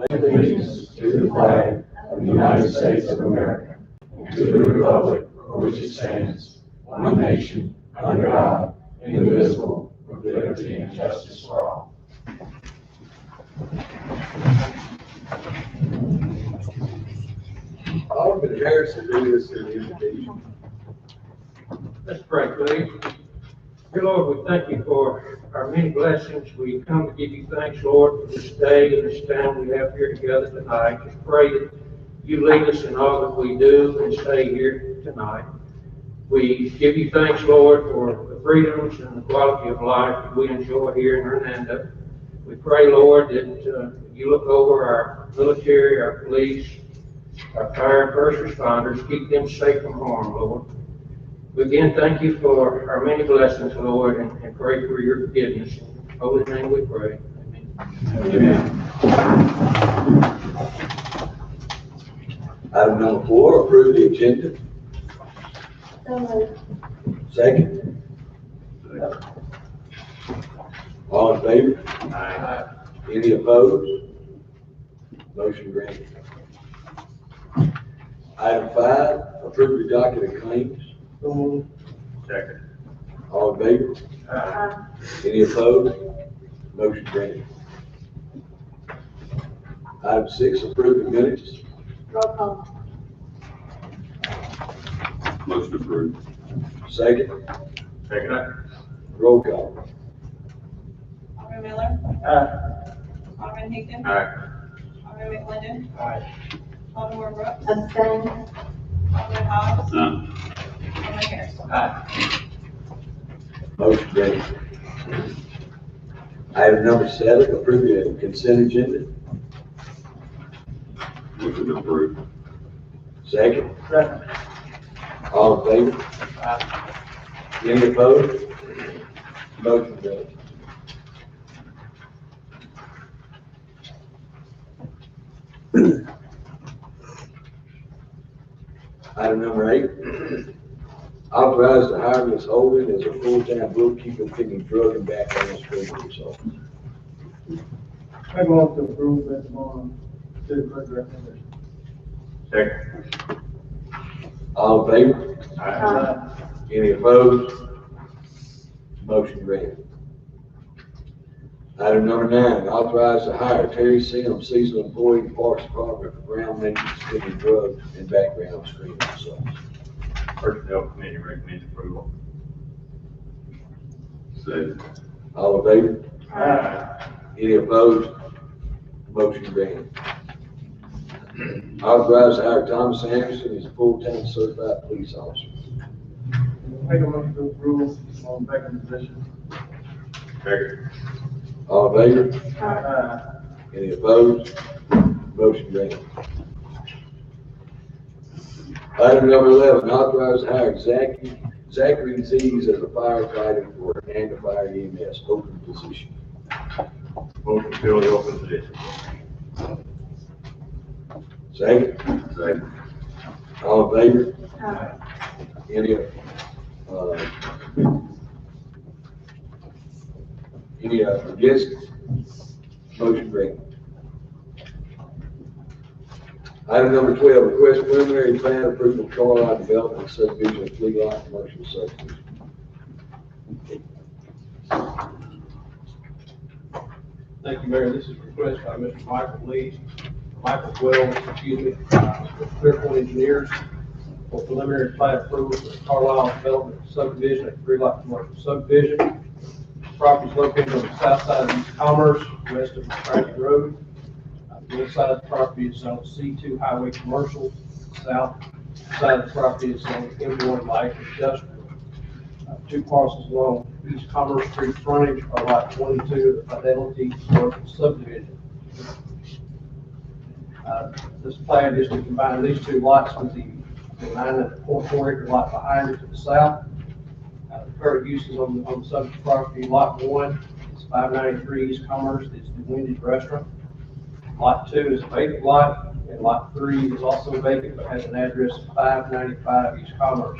allegiance to the flag of the United States of America, and to the republic for which it stands, one nation, under God, indivisible, with liberty and justice for all. Alderman Harrison do this in the invitation. Let's pray, please. Dear Lord, we thank you for our many blessings. We come to give you thanks, Lord, for this day and this time we have here together tonight. Just pray that you lead us in all that we do and say here tonight. We give you thanks, Lord, for the freedoms and the quality of life that we enjoy here in Hernando. We pray, Lord, that you look over our military, our police, our fire and first responders, keep them safe from harm, Lord. We again thank you for our many blessings, Lord, and pray for your forgiveness. In holy name we pray. Amen. Item number 4, approve the agenda. Second. All in favor? Aye. Any opposed? Motion granted. Item 5, approve the docket of claims. Second. All in favor? Aye. Any opposed? Motion granted. Item 6, approve the minutes. Roll call. Motion approved. Second. Second. Roll call. Alderman Miller. Aye. Alderman Higgins. Aye. Alderman McClendon. Aye. Alderman Brooks. Abstain. Alderman Hobbs. None. Alderman Harrison. Aye. Motion granted. Item number 7, approve the consent agenda. Motion approved. Second. Second. All in favor? Aye. Any opposed? Motion granted. Item number 8, authorize to hire Ms. Holden as a full-time bookkeeper pending drug and background screening results. I go up to approve that tomorrow, to the correct recommendation. Second. All in favor? Aye. Any opposed? Motion granted. Item number 9, authorize to hire Terry Sims, seasonal employee in Parks Department for ground maintenance, pending drug and background screening results. Personnel Committee recommends approval. Second. All in favor? Aye. Any opposed? Motion granted. Authorize to hire Thomas Anderson as a full-time certified police officer. Make a motion to approve on vacant position. Second. All in favor? Aye. Any opposed? Motion granted. Item number 11, authorize to hire Zachary Z's as a firefighter for Hernando Fire EMS, open position. Motion to fill the open position. Second? Second. All in favor? Aye. Any against? Motion granted. Item number 12, request preliminary plan approval of Carlisle Development Subdivision of Fleet Lot Commercial Subdivision. Thank you, Mayor. This is a request by Mr. Michael Wells, with Clearpoint Engineers for preliminary plat approval for Carlisle Development Subdivision, a 3-lot commercial subdivision. Property is located on the south side of East Commerce, west of McCracken Road. The north side of the property is on C2 Highway Commercial. South side of the property is on M1 Light Industrial. 2 parcels along East Commerce Street frontage are lot 22 of the Fidelity Commercial Subdivision. This plan is to combine these 2 lots with the 9.4 acre lot behind it to the south. The current uses on the subject property, lot 1 is 593 East Commerce, it's the Wendy's Restaurant. Lot 2 is a vacant lot, and lot 3 is also vacant but has an address of 595 East Commerce.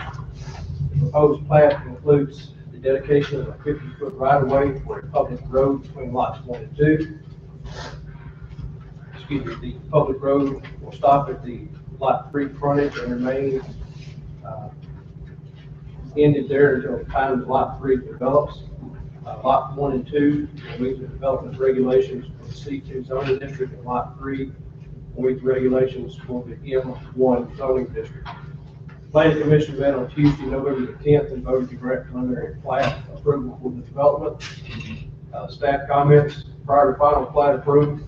The proposed plat includes the dedication of a 50-foot right-of-way for a public road between lots 1 and 2. This the public road will stop at the lot 3 frontage and remain ended there until the time lot 3 develops. Lot 1 and 2 will meet the development regulations for the C2 zoning district, and lot 3 will meet the regulations for the M1 zoning district. Planning Commission met on Tuesday, November the 10th, and voted to grant preliminary plat approval for the development. Staff comments: prior to final plat approval,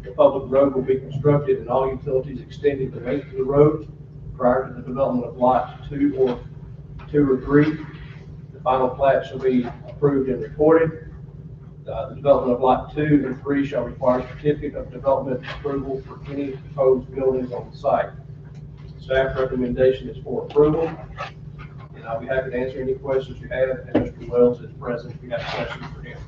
the public road will be constructed and all utilities extending the length of the road. Prior to the development of lots 2 or 3, the final plat shall be approved and recorded. The development of lot 2 and 3 shall require certificate of development approval for any proposed buildings on the site. Staff recommendation is for approval, and I'll be happy to answer any questions you have, and Mr. Wells is present if you have questions for him.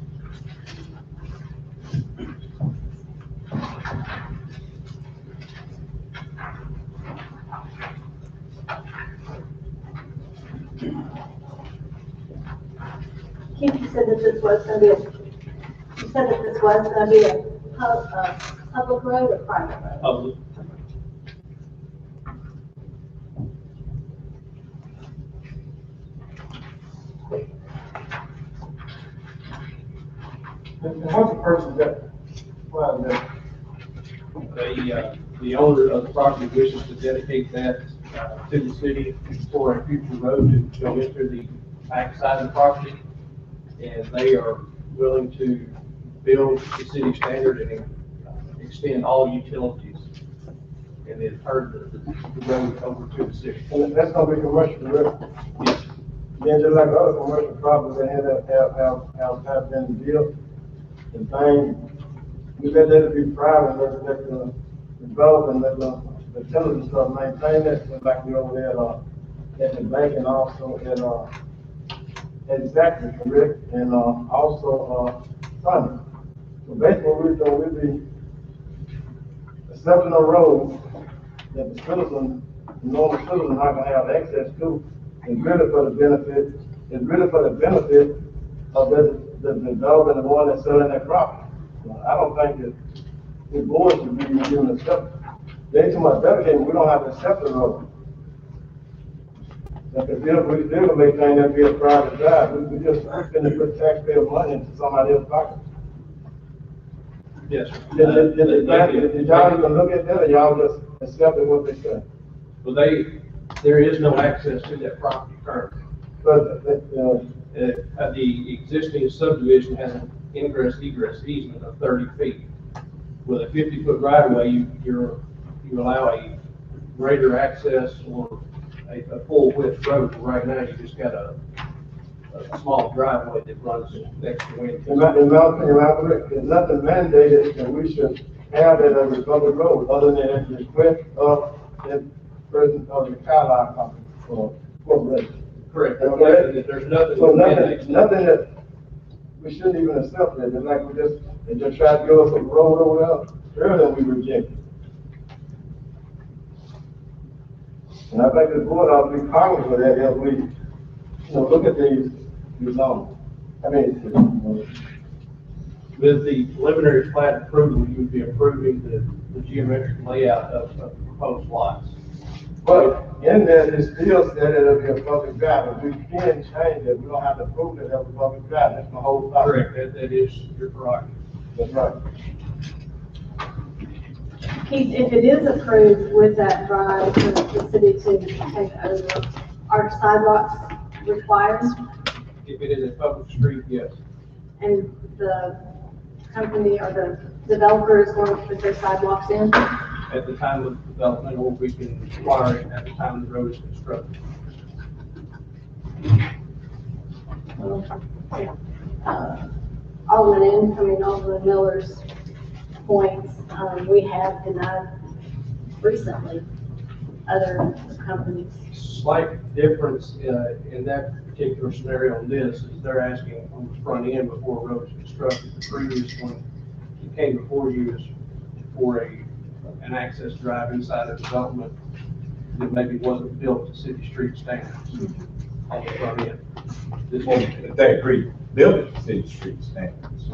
Keith, you said that this was going to be a public road or private road? Public. And what's the purpose of that? Well, that, The owner of the property wishes to dedicate that to the city for a future road to go into the backside of the property. And they are willing to build the city standard and extend all utilities. And then turn the road over to the city. and that's gonna be commercial, correct? Yes. Then just like other commercial properties that have been built and things, we let that be private, let the develop and let the tenants stuff maintain that, just like we over there at the bank and also at Zachary, correct? And also Sunny. So basically, we'll be accepting a road that the citizens, the normal citizens are not gonna have access to. It's really for the benefit of the developer and the one that's selling that property. I don't think that the board should be given a step. They too much dedicated, we don't have to accept the road. If we still maintain that be a private drive, we just spend to put taxpayer money into somebody else's pocket. Yes. Did y'all even look at that, or y'all just accepted what they said? Well, there is no access to that property currently. But, The existing subdivision has an ingress egress easement of 30 feet. With a 50-foot right of way, you allow a greater access or a full width road. Right now, you just got a small driveway that runs next to it. in my opinion, there's nothing mandated that we should have that as a public road, other than at the request of the person of the Carlisle company or corporation. Correct. Okay. There's nothing. So nothing that we shouldn't even accept it, it's like they just tried to give us a road over there, earlier we rejected. And I think the board ought to be cognizant of that as we, look at these zones. With the preliminary plat approval, you would be approving the geometric layout of the proposed lots. But in that, it still said it'll be a public drive, and we can change it, we don't have to prove it as a public drive, that's the whole thing. Correct, that is your prerogative. That's right. Keith, if it is approved with that drive for the city to take over, are sidewalks required? If it is a public street, yes. And the company or the developer is going to put their sidewalks in? At the time of development, or we can require it at the time the road is constructed. Alderman Miller's points, we have denied recently other companies. Slight difference in that particular scenario on this is they're asking on the front end before a road is constructed. The previous one that came before you is for an access drive inside a development that maybe wasn't built to city street standards on the front end. This one, They agree, building city street standards.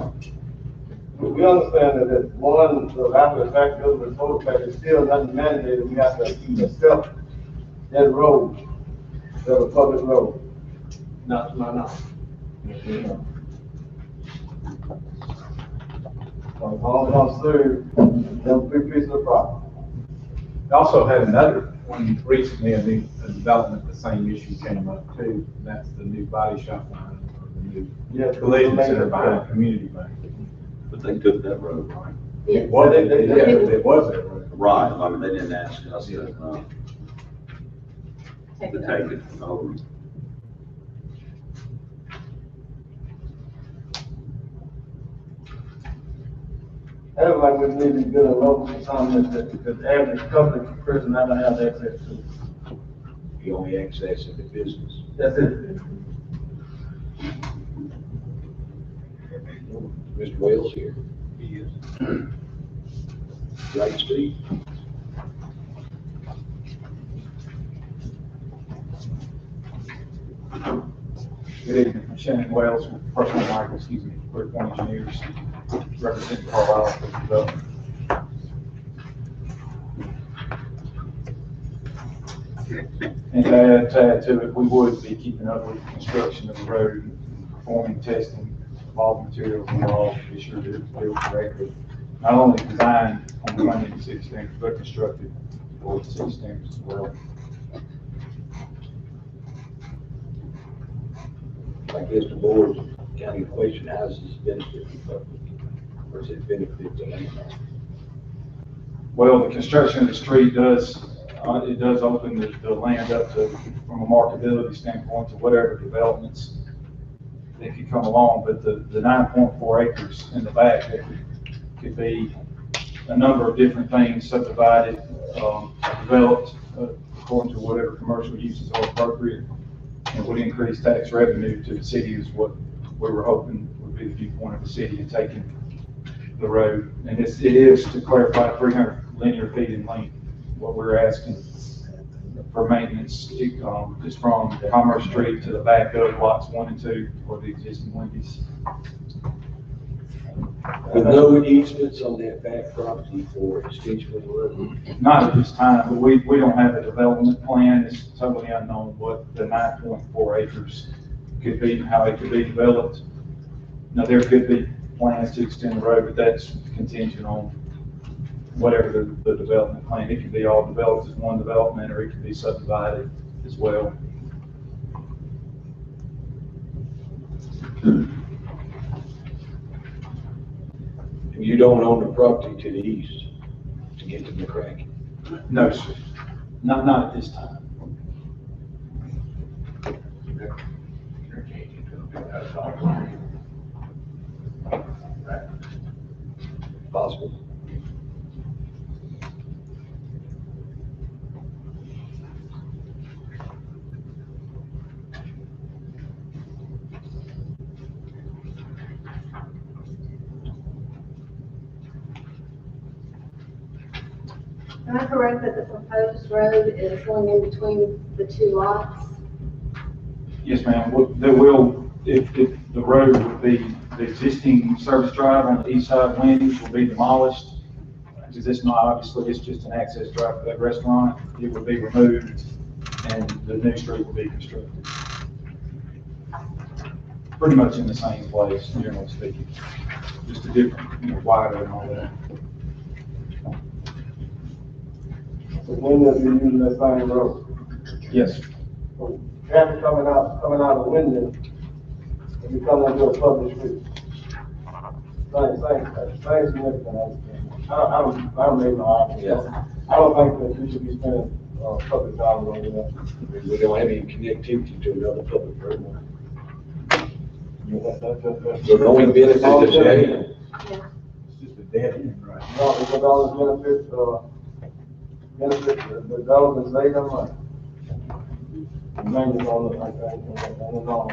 We understand that if one, so after the fact goes with total fact, it's still nothing mandated, we have to accept that road, that a public road. Not to my knowledge. You know. So as long as it don't serve them three pieces of property. We also had another one recently, a new development, the same issue came up too. That's the new body shop line, or the new Yes. collision center behind Community Bank. But they took that road, right? Yes. It was, it was that road. Right, I mean, they didn't ask us to Take it take over. it over. Everybody would need to get a local something that the average public person not gonna have access to. The only access in the business. That's it. Mr. Wells here. He is. Right Street. Good evening, Shannon Wells, personal Michael, excuse me, Clear Point Engineers, representing Carlisle for development. And to add to it, we would be keeping up with the construction of the road, performing testing of all materials involved, to be sure that it's built correctly. Not only designed on the 186 standards, but constructed for the 6 standards as well. I guess the board, county question, how does this benefit the public? Or does it benefit the landowner? Well, the construction of the street does, it does open the land up to, from a marketability standpoint, to whatever developments that could come along, but the 9.4 acres in the back, that could be a number of different things subdivided, developed according to whatever commercial uses are appropriate, and would increase tax revenue to the city is what we were hoping would be the viewpoint of the city in taking the road. And it is, to clarify, 300 linear feet in length. What we're asking for maintenance is from Commerce Street to the back of lots 1 and 2 for the existing Wendy's. With no easements on that back property for extension of the road? Not at this time, but we don't have a development plan. It's totally unknown what the 9.4 acres could be, how it could be developed. Now, there could be plans to extend the road, but that's contingent on whatever the development plan. It could be all developed as one development, or it could be subdivided as well. You don't own the property to the east to get to McCracken? No, sir. Not at this time. Possible. Am I correct that the proposed road is going in between the 2 lots? Yes, ma'am. There will, if the road would be, the existing service drive on the east side of Wendy's will be demolished. Because it's not, obviously, it's just an access drive for that restaurant. It would be removed and the new street will be constructed. Pretty much in the same place, generally speaking. Just a different, wider and all that. So when they'll be using that same road. Yes, So traffic coming out of Wyndham, and we come into a public street. Same significant. I don't make no argument. Yeah. I don't think that we should be spending, public dollars on that. We don't have any connectivity to another public road. So the only benefit is that it's just a dead end, right? No, because all the benefits the developers, they come money. The maintenance on it like that, and it's all.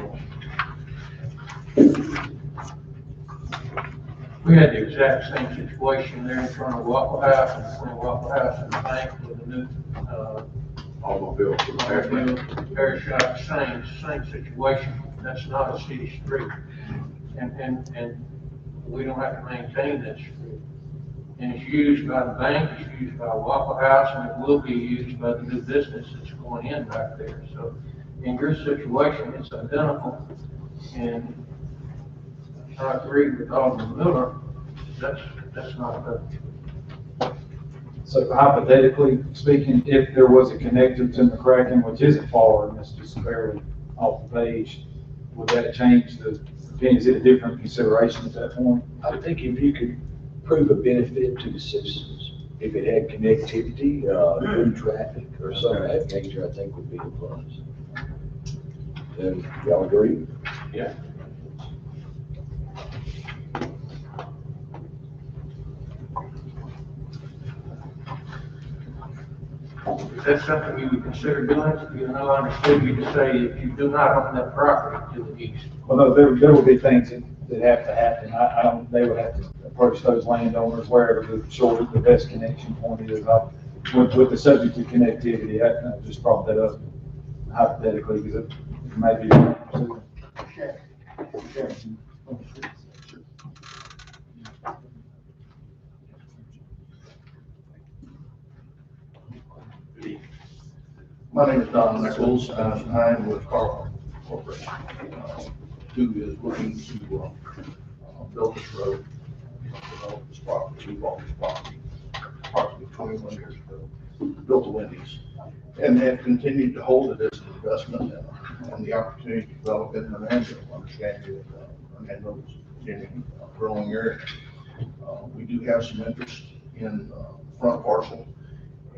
We had the exact same situation there in front of Waffle House, and between Waffle House and the bank with the new, Automobile repair shop, same situation. That's not a city street. And we don't have to maintain this. And it's used by the bank, it's used by Waffle House, and it will be used by the new business that's going in back there. So in your situation, it's identical. And I agree with Alderman Miller, that's not good. So hypothetically speaking, if there was a connector to McCracken, which isn't far, and it's just barely off the page, would that change the, is it a different consideration at that point? I think if you could prove a benefit to the citizens, if it had connectivity, through traffic or something of that nature, I think would be a plus. And y'all agree? Yeah. Is that something you would consider doing? You know, I understood you to say if you do not own that property to the east. Well, no, there would be things that have to happen. I don't, they would have to approach those landowners wherever the best connection point is. With the subject of connectivity, I just brought that up hypothetically because it may be. My name is Don Nichols, and I am with Carl Corporation, who is looking to build this road, develop this property. We bought this property approximately 21 years ago, built the Wendy's, and have continued to hold it as an investment and the opportunity to develop it in Hernando, understanding that Hernando is continuing growing area. We do have some interest in front parcel,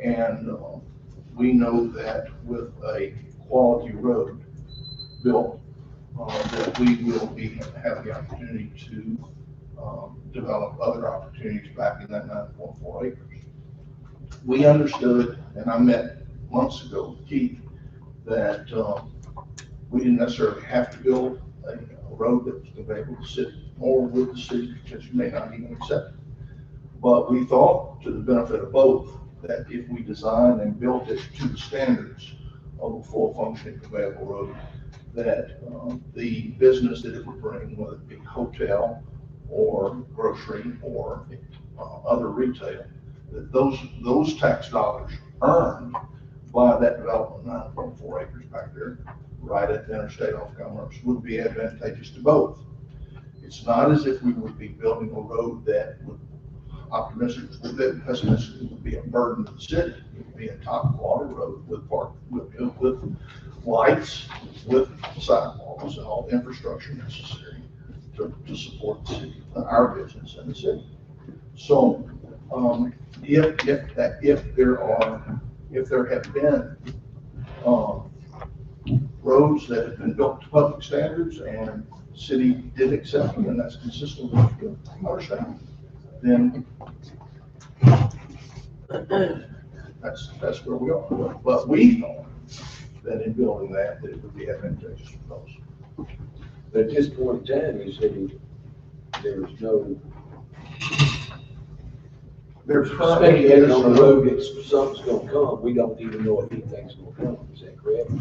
and we know that with a quality road built, that we will have the opportunity to develop other opportunities back in that 9.4 acres. We understood, and I met months ago with Keith, that we didn't necessarily have to build a road that was available to the city, or would the city potentially may not even accept it. But we thought, to the benefit of both, that if we designed and built it to the standards of a full functioning available road, that the business that it would bring, whether it be hotel or grocery or other retail, that those tax dollars earned by that development, 9.4 acres back there, right at the interstate off Commerce, would be advantageous to both. It's not as if we would be building a road that would pessimistically would be a burden to the city. It would be a top quality road with lights, with sidewalks, and all the infrastructure necessary to support the city, our business in the city. So, if there have been roads that have been built to public standards and the city did accept them, and that's consistent with our understanding, then that's where we are. But we thought that in building that it would be advantageous for those. But at this point in time, you said there's no speculating on the road that something's gonna come. We don't even know if anything's gonna come. Is that correct?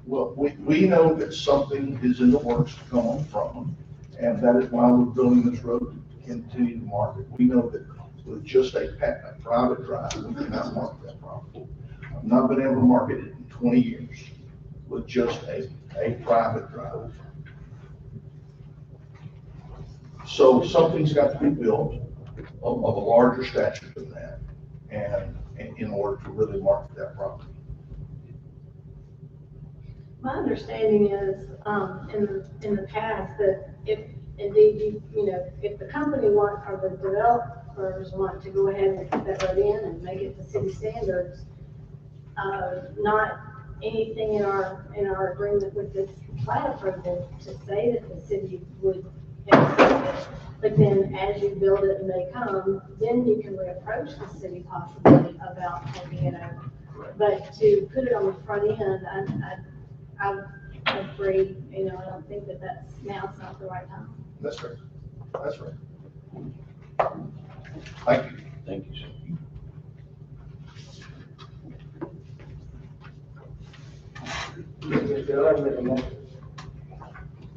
Well, we know that something is in the works to come on from, and that is why we're building this road to continue to market. We know that with just a private drive, we cannot market that property. I've not been able to market it in 20 years with just a private drive. So something's got to be built of a larger stature than that, and in order to really market that property. My understanding is, in the past, that if indeed if the company or the developers want to go ahead and put that road in and make it to city standards, not anything in our agreement with this plat approval to say that the city would accept it. But then as you build it and they come, then you can reapproach the city possibly about taking it over. But to put it on the front end, I agree, I don't think now's not the right time. That's right. That's right. Thank you. Thank you, sir.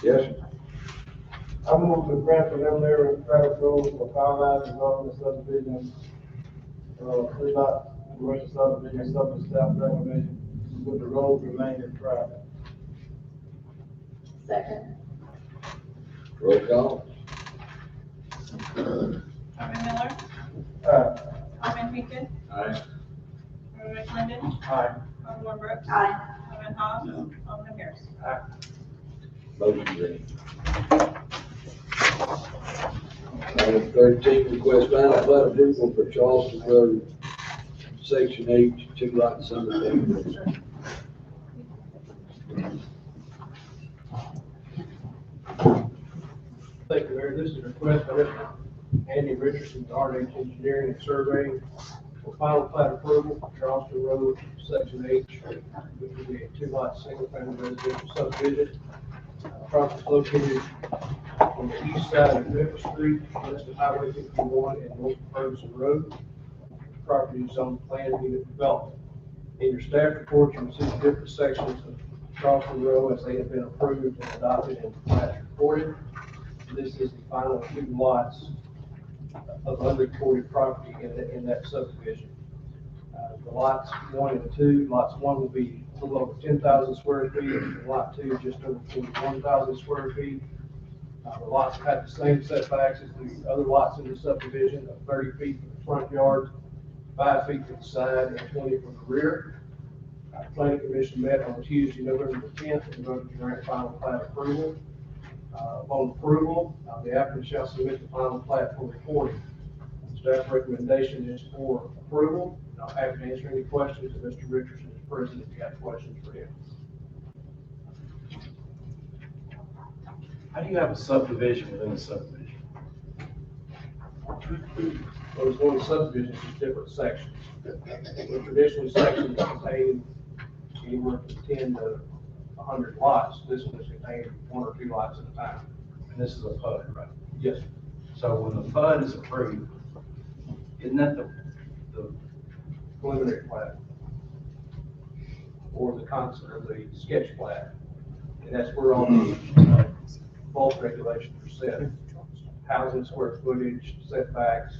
Yes, sir. I move to grant preliminary plat approval for Carlisle Development Subdivision, 3 lot commercial subdivision, subject to staff recommendation, with the road remaining private. Second. Roll call. Alderman Miller, Aye. Alderman Pinckett, Aye. Alderman Glidden, Aye. Alderman Brooks, Aye. Alderman Hobbs, No. Alderman Harrison. Motion carried. Item 13, request final plat approval for Charleston Road, Section H, 2 lot subdivision. Thank you, Mayor. This is a request by Mr. Andy Richardson, RH Engineering and Surveying for final plat approval for Charleston Road, Section H, which will be a 2 lot, single-family residential subdivision. Property is located on the east side of Memphis Street, west of Highway 51 and north of Ferguson Road. Property is on planned unit development. In your staff report, you will see the different sections of Charleston Road as they have been approved and adopted and plats recorded. This is the final 2 lots of unrecorded property in that subdivision. The lots 1 and 2, lots 1 will be a little over 10,000 square feet, and lot 2 just over 41,000 square feet. The lots have the same setbacks as the other lots in the subdivision of 30 feet from the front yard, 5 feet from the side, and 20 from the rear. The Planning Commission met on Tuesday, November the 10th, and voted to grant final plat approval. Upon approval, the applicant shall submit the final plat for recording. Staff recommendation is for approval. I'll have to answer any questions that Mr. Richardson is present if you have questions for him. How do you have a subdivision within a subdivision? Well, there's one subdivision, just different sections. Well, traditionally, sections contain anywhere from 10 to 100 lots. This one is contained 1 or 2 lots at a time. And this is a PUD, right? Yes, sir. So when the PUD is approved, isn't that the Preliminary plat. Or the concept, or the sketch plat. And that's where all the bulk regulations are set. Housing square footage, setbacks,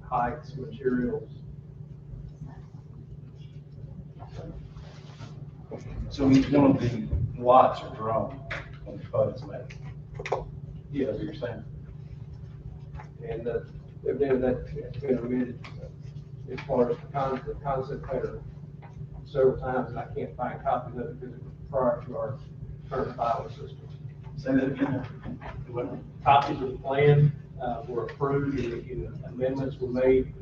heights, materials. so each one of the lots are drawn when the PUD is made? Yes. That's what you're saying? And evidently that's been omitted as far as the concept plan several times, and I can't find copies of it because it was prior to our current filing system. Say that again. What? Copies of the plan were approved, and amendments were made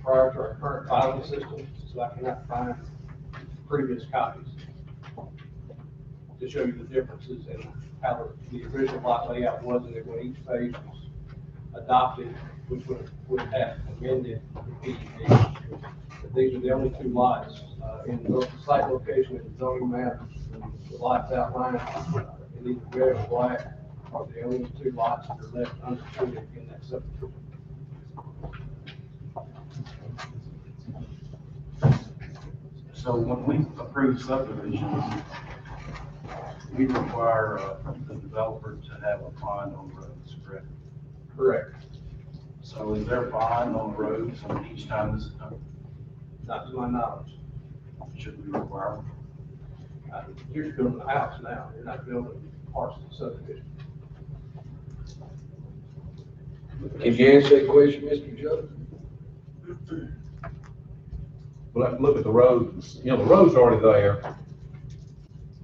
prior to our current filing system, so I cannot find previous copies to show you the differences and how the original lot layout was, and then when each phase was adopted, which would have amended the PDD. But these are the only 2 lots in both the site location and the zoning map. The lots outlined in either red or black are the only 2 lots that are left unrecorded in that subdivision. So when we approve subdivisions, we require the developer to have a bond on roads, correct? Correct. So is there a bond on roads on each time this is done? Not to my knowledge. Should we require one? You're just building a house now, you're not building parts of the subdivision. Can you answer that question, Mr. Joe? We'll have to look at the roads, the road's already there.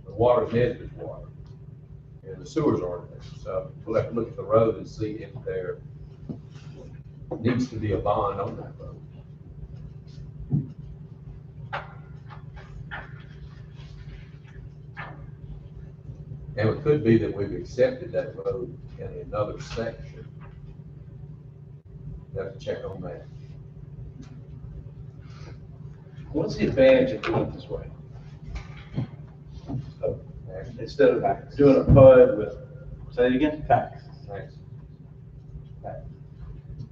The water's next is water. And the sewer's already there, so we'll have to look at the road and see if there needs to be a bond on that road. And it could be that we've accepted that road in another section. Have to check on that. What's the advantage of doing it this way? Instead of doing a PUD with, say it again? Tax. Thanks.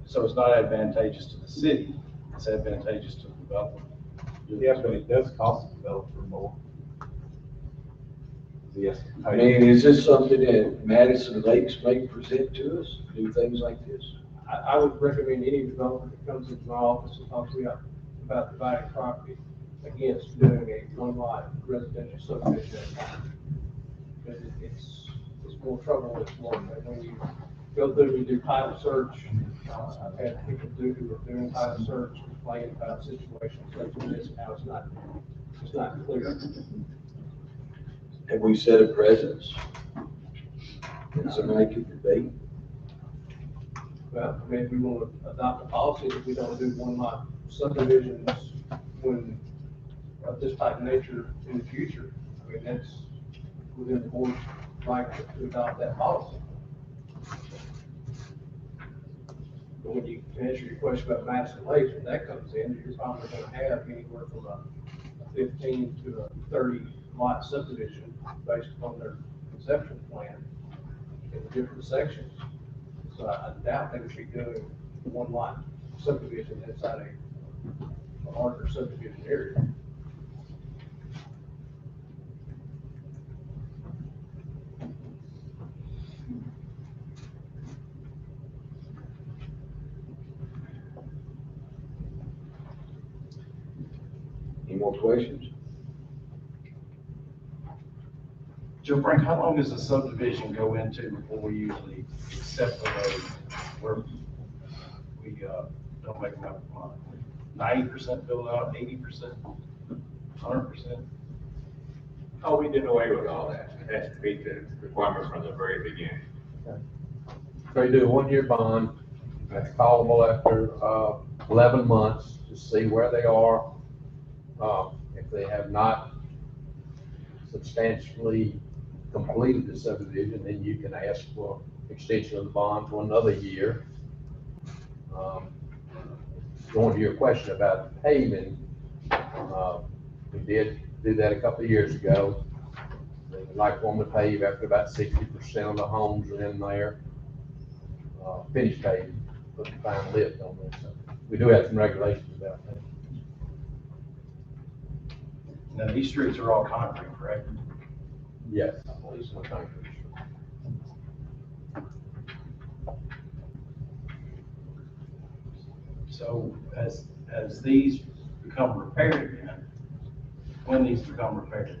So it's not advantageous to the city, it's advantageous to the developer. Yeah, but it does cost the developer more. Yes. I mean, is this something that Madison Lakes may present to us, do things like this? I would recommend any developer that comes into my office and talks to me about dividing property against doing a one lot residential subdivision at a time. Because it's more trouble than it's worth. And when you go through and you do title search, I've had people who are doing title search, complain about situations such as this, how it's not clear. Have we set a presence? And somebody could debate? Well, I mean, if we want to adopt a policy that we don't do one lot subdivisions when of this type of nature in the future, I mean, that's within the board's right to adopt that policy. But when you answer your question about Madison Lakes, when that comes in, you're probably going to have anywhere from a 15 to a 30 lot subdivision based upon their conceptual plan in the different sections. So I doubt they would be doing one lot subdivision inside a larger subdivision area. Any more questions? Joe Frank, how long does a subdivision go into before we usually accept the road where we don't make enough money? 90% built out, 80%, 100%? Oh, we did away with all that. It has to meet the requirements from the very beginning. So you do a 1 year bond, that's callable after 11 months to see where they are. If they have not substantially completed the subdivision, then you can ask for extension of the bond for another year. Going to your question about paving, we did do that a couple of years ago. They would like one to pave after about 60% of the homes are in there. Finished paving, put the fine lift on there. So we do have some regulations about that. Now, these streets are all concrete, correct? Yes, at least one concrete. So as these become repaired again, when these become repaired,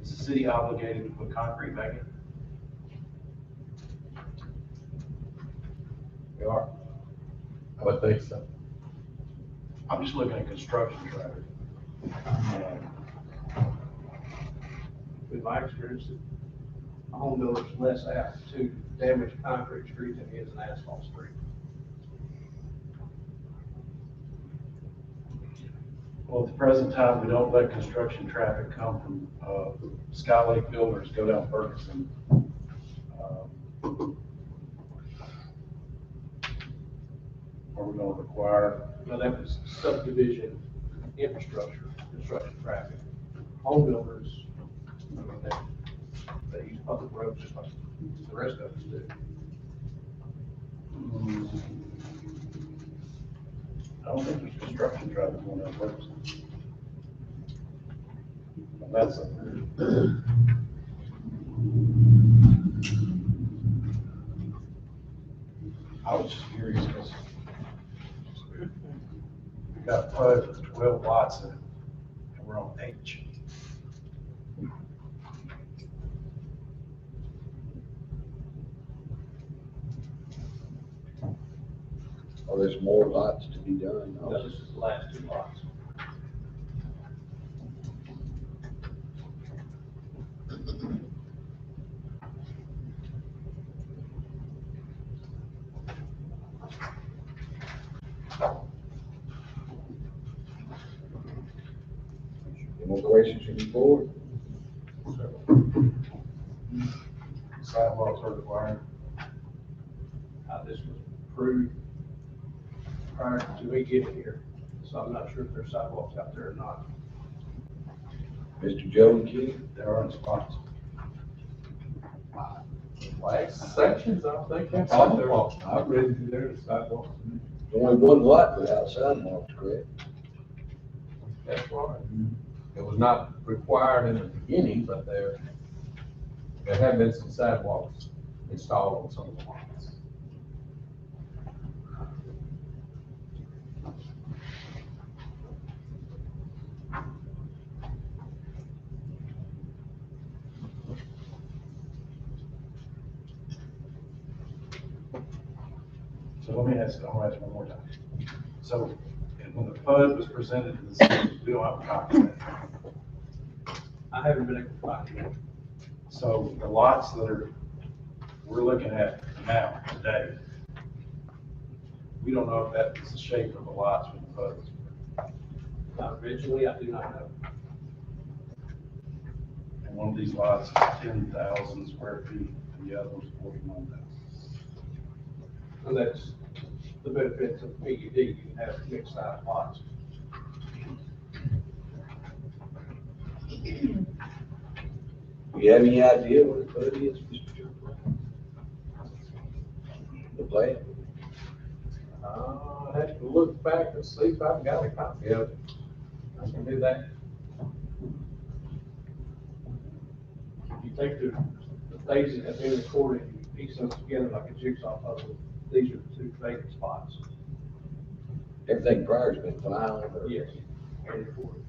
is the city obligated to put concrete back in? We are. I would think so. I'm just looking at construction traffic. In my experience, a home builder is less apt to damage a concrete street than he is an asphalt street. Well, at the present time, we don't let construction traffic come from Skylake Builders go down Ferguson. Are we going to require? No, that was subdivision infrastructure, construction traffic. Home builders, I mean, they use public roads just like the rest of us do. I don't think there's construction traffic going down Ferguson. And that's I was just curious because we got 12 lots in it, and we're on H. Or there's more lots to be done? No, this is the last two lots. Any more questions from the board? Sidewalks are required. This was approved prior to me getting here, so I'm not sure if there's sidewalks out there or not. Mr. Joe and Kenny? There aren't spots. Last sections, I don't think that's sidewalks. I've read through there, the sidewalks. Only one lot without sidewalks, correct? That's right. It was not required in the beginning, but they're There have been some sidewalks installed on some of the lots. So let me ask, I'm gonna ask one more time. So, and when the PUD was presented to the city, we don't have a copy of that. I haven't been able to find it. So the lots we're looking at now, today, we don't know if that is the shape of the lots when the PUD was. Originally, I do not know. And one of these lots is 10,000 square feet, and the other one's 41,000. And that's the benefits of PUD, you can have mixed size lots. Do you have any idea what the PUD is, Mr. Chairman? The plan? I have to look back and see if I've got a copy of it. I can do that. If you take the things that have been recorded, and you piece them together like a jigsaw puzzle, these are the two vacant spots. Everything prior's been filed, or? Yes. And recorded.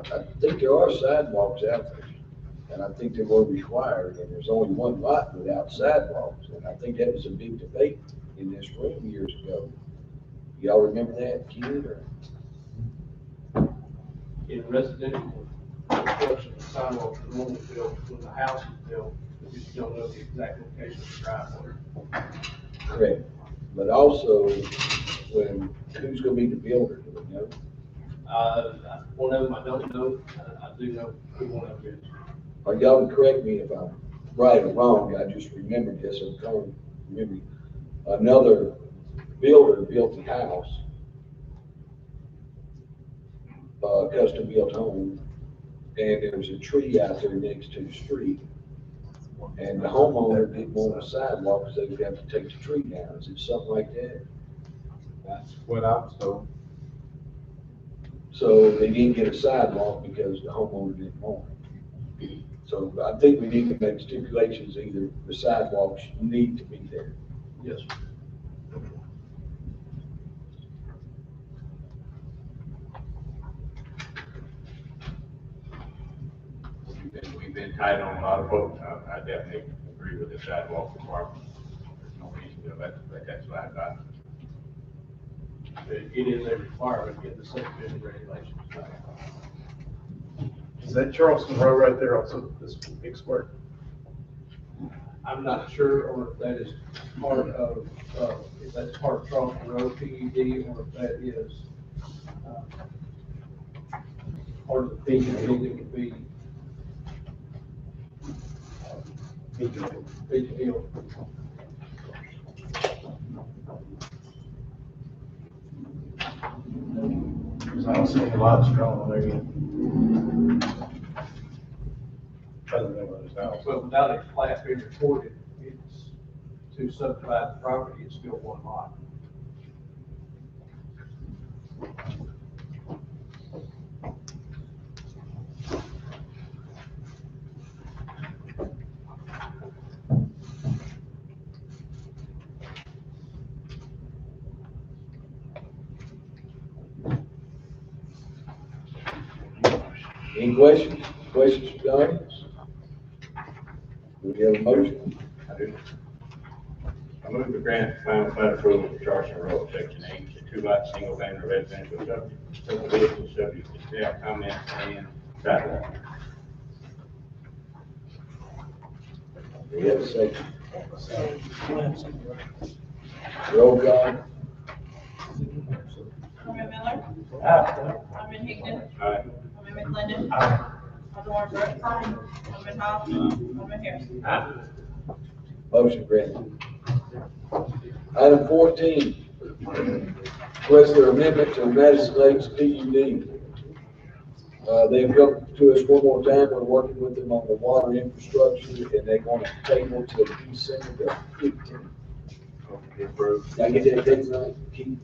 I think there are sidewalks out there, and I think they were required, and there's only one lot without sidewalks, and I think that was a big debate in this room years ago. Y'all remember that, kid, or? In residential construction, the sidewalks are normally built when the house is built, because you don't know the exact location of the driveway. Correct. But also, who's gonna be the builder, do we know? One of them I don't know, I do know who one of them is. Or y'all can correct me if I'm right or wrong, I just remembered this, I'm trying to remember. Another builder built the house, custom built home, and there was a tree out there next to the street. And the homeowner didn't want a sidewalk because they would have to take the tree down. Is it something like that? That's what I was told. So they didn't get a sidewalk because the homeowner didn't want it. So I think we need to make stipulations, either the sidewalks need to be there. Yes. We've been tight on a lot of folks. I definitely agree with the sidewalk requirement. There's no reason to let that slide by. It is a requirement in the subdivision regulations. Is that Charleston Road right there also, this big square? I'm not sure, or if that is part of, if that's part of Charleston Road PUD, or if that is, part of the PUD that would be, Beacon Hill. Because I don't see any lots drawn on there yet. Other than what is now. But without a plat being recorded, it's to subdivide the property, it's still one lot. Any questions? Questions from the audience? Do we have a motion? I do. I move to grant final plat approval for Charleston Road, section 8, the 2-lot single-family residential subdivision subject to staff comments and sidewalk. Do we have a second? Roll call. Alderman Miller. Alderman Higdon. Aye. Alderman McClendon. Alderman Brooks. Alderman Hobbs. Alderman Harrison. Motion granted. Item 14, request their amendment to Madison Lakes PUD. They've come to us one more time, we're working with them on the water infrastructure, and they want to table to December the 15th. Did I get that date right, Keith?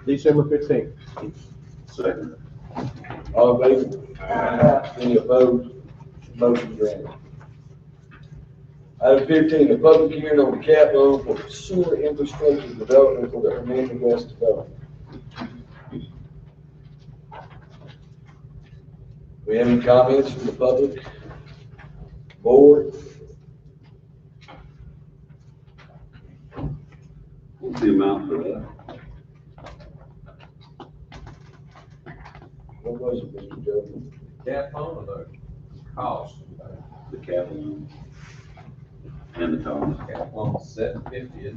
December 15th. Second. All in favor? Any opposed? Motion granted. Item 15, a public hearing on the cap loan for sewer infrastructure development for the Hernando West development. We have any comments from the public? Board? What's the amount for that? What was it, Mr. Joe? Cap on or the cost? The capital and the cost. Cap on $750.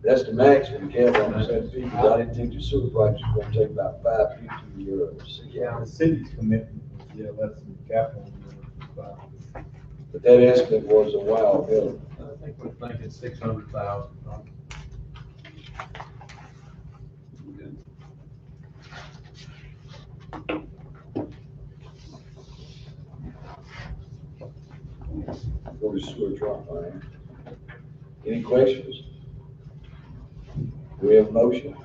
That's the max for the cap loan, $750. I didn't think the sewer project was gonna take about €550. Yeah, the city's commitment was, yeah, less than capital. But that estimate was a while ago. I think we're thinking 600,000. Okay. Go to sewer truck line. Any questions? Do we have a motion?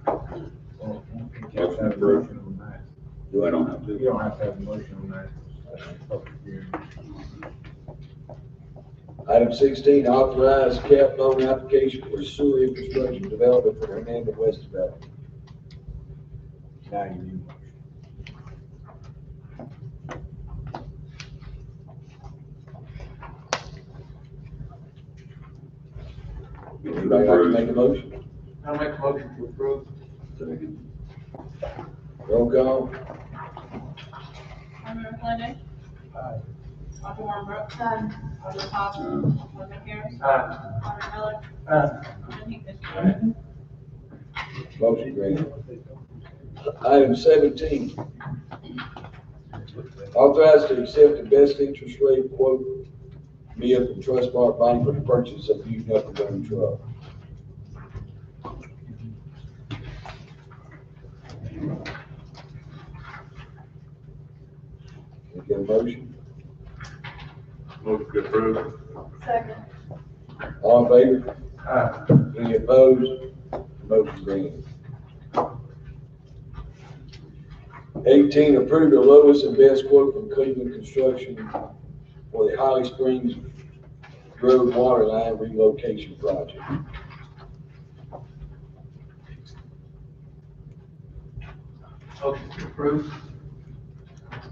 Motion approved. Do I don't have You to? don't have to have a motion on that. Public hearing. Item 16, authorize cap loan application for sewer infrastructure development for Hernando West development. Now you need a motion. Anybody like to make a motion? I'll make a motion to approve. Second. Roll call. Alderman Flanagan. Aye. Alderman Brooks. Aye. Alderman Hall. Alderman Harris. Aye. Alderman Miller. Aye. Alderman Higgins. Motion granted. Item 17, authorize to accept the best interest rate quote via from Trustmark Bank for the purchase of used upper dump truck. Can I get a motion? Motion to approve. Second. All in favor? Any opposed? Motion granted. 18, approve the lowest and best quote from Cleveland Construction for the Holly Springs Road Water Line Relocation Project. Motion to approve.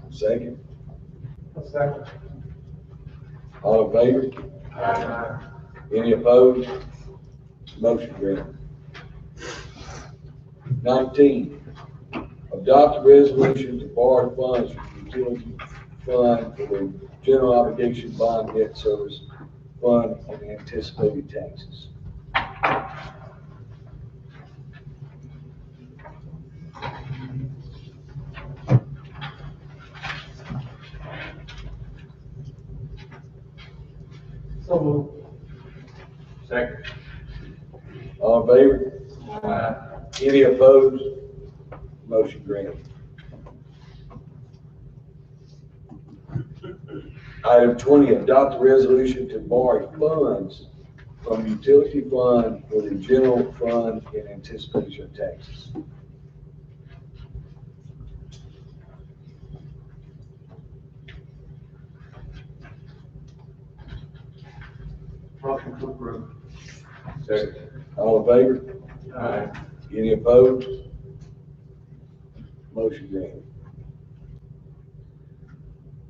Second. Second. All in favor? Any opposed? Motion granted. 19, adopt a resolution to borrow funds from the utility fund for the general obligation bond debt service fund and anticipated taxes. So moved. Second. All in favor? Any opposed? Motion granted. Item 20, adopt a resolution to borrow funds from utility fund for the general fund in anticipation of taxes. Motion to approve. Second. All in favor? Aye. Any opposed? Motion granted.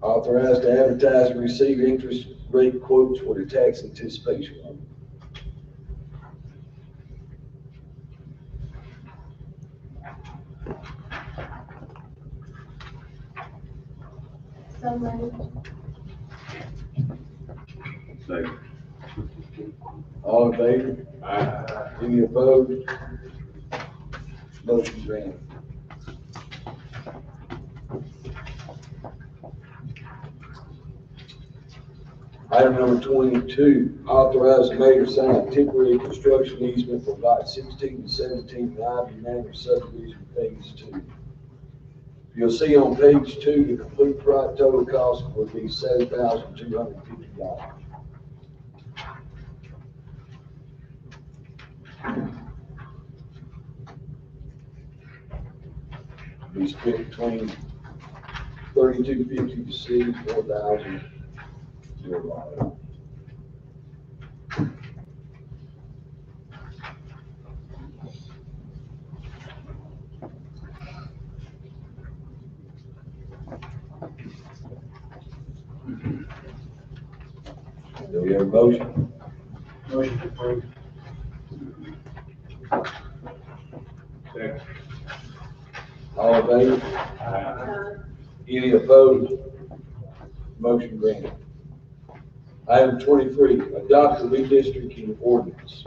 Authorized to advertise and receive interest rate quotes for the tax anticipation loan. So moved. Second. All in favor? Any opposed? Motion granted. Item number 22, authorize the mayor to sign a temporary construction easement for lot 16 and 17 Ivy Manor subdivision phase 2. You'll see on page 2, the complete total cost would be $7,250. be split between 3250 to C, 4,000 to your lot. Do we have a motion? Motion to approve. Second. All in favor? Any opposed? Motion granted. Item 23, adopt the redistricting ordinance.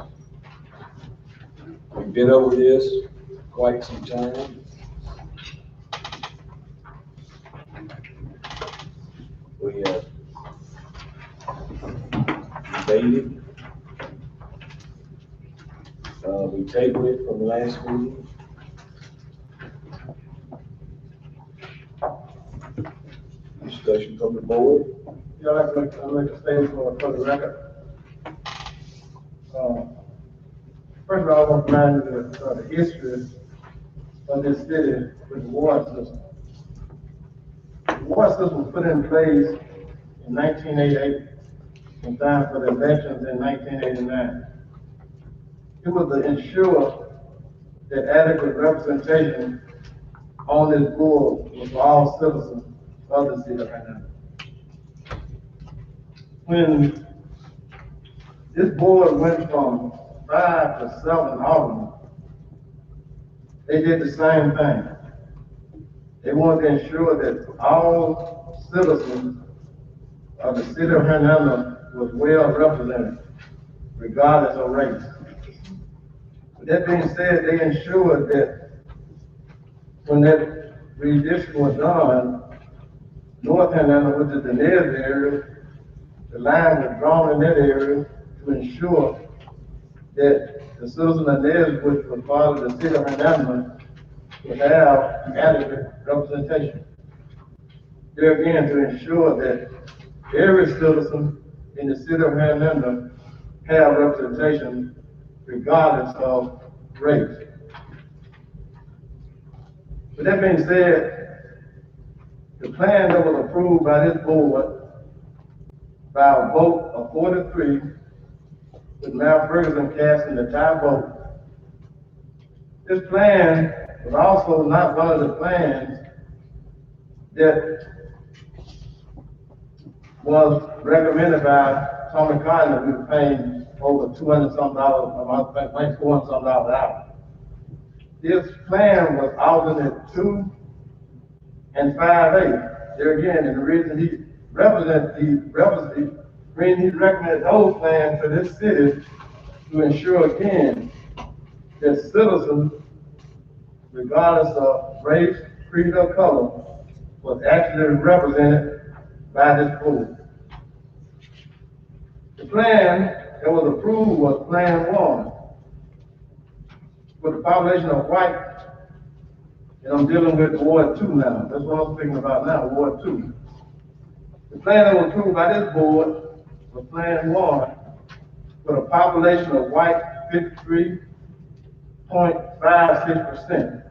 We've been over this quite some time. We have debated. We tabled it from the last meeting. Discussion from the board. Yeah, I'd like to make a statement for the record. First of all, I want to remind you of the history of this city with the water system. The water system was put in place in 1988, in time for the elections in 1989. It was to ensure that adequate representation on this board was for all citizens of the city of Hernando. When this board went from 5 to 7 aldermen, they did the same thing. They wanted to ensure that all citizens of the city of Hernando was well represented, regardless of race. With that being said, they ensured that when that redistricting was done, North Hernando, which is the nearest area, the line was drawn in that area to ensure that the citizens of theirs, which were part of the city of Hernando, would have adequate representation. There again, to ensure that every citizen in the city of Hernando have representation regardless of race. With that being said, the plan that was approved by this board by a vote of 4-3, with Mayor Ferguson casting the tie vote. This plan was also not one of the plans that was recommended by Tommy Cotton. We were paying over $200-some a month, like $400-some an hour. This plan was alternate 2 and 5A. There again, and the reason he recommended those plans to this city to ensure again that citizens, regardless of race, creed, or color, was actually represented by this board. The plan that was approved was Plan 1, with a population of white, and I'm dealing with Ward 2 now. That's what I'm speaking about now, Ward 2. The plan that was approved by this board was Plan 1, with a population of white 53.56%,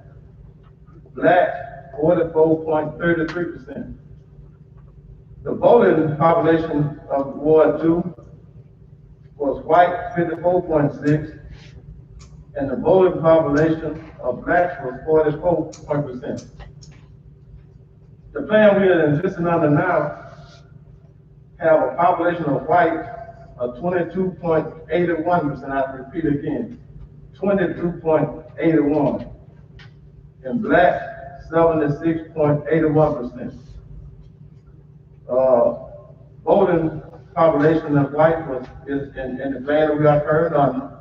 black 44.33%. The voting population of Ward 2 was white 54.6%, and the voting population of blacks was 44%. The plan we are insisting on now have a population of white of 22.81%. I repeat again, 22.81%, and black 76.81%. Voting population of white is in the plan that we are currently on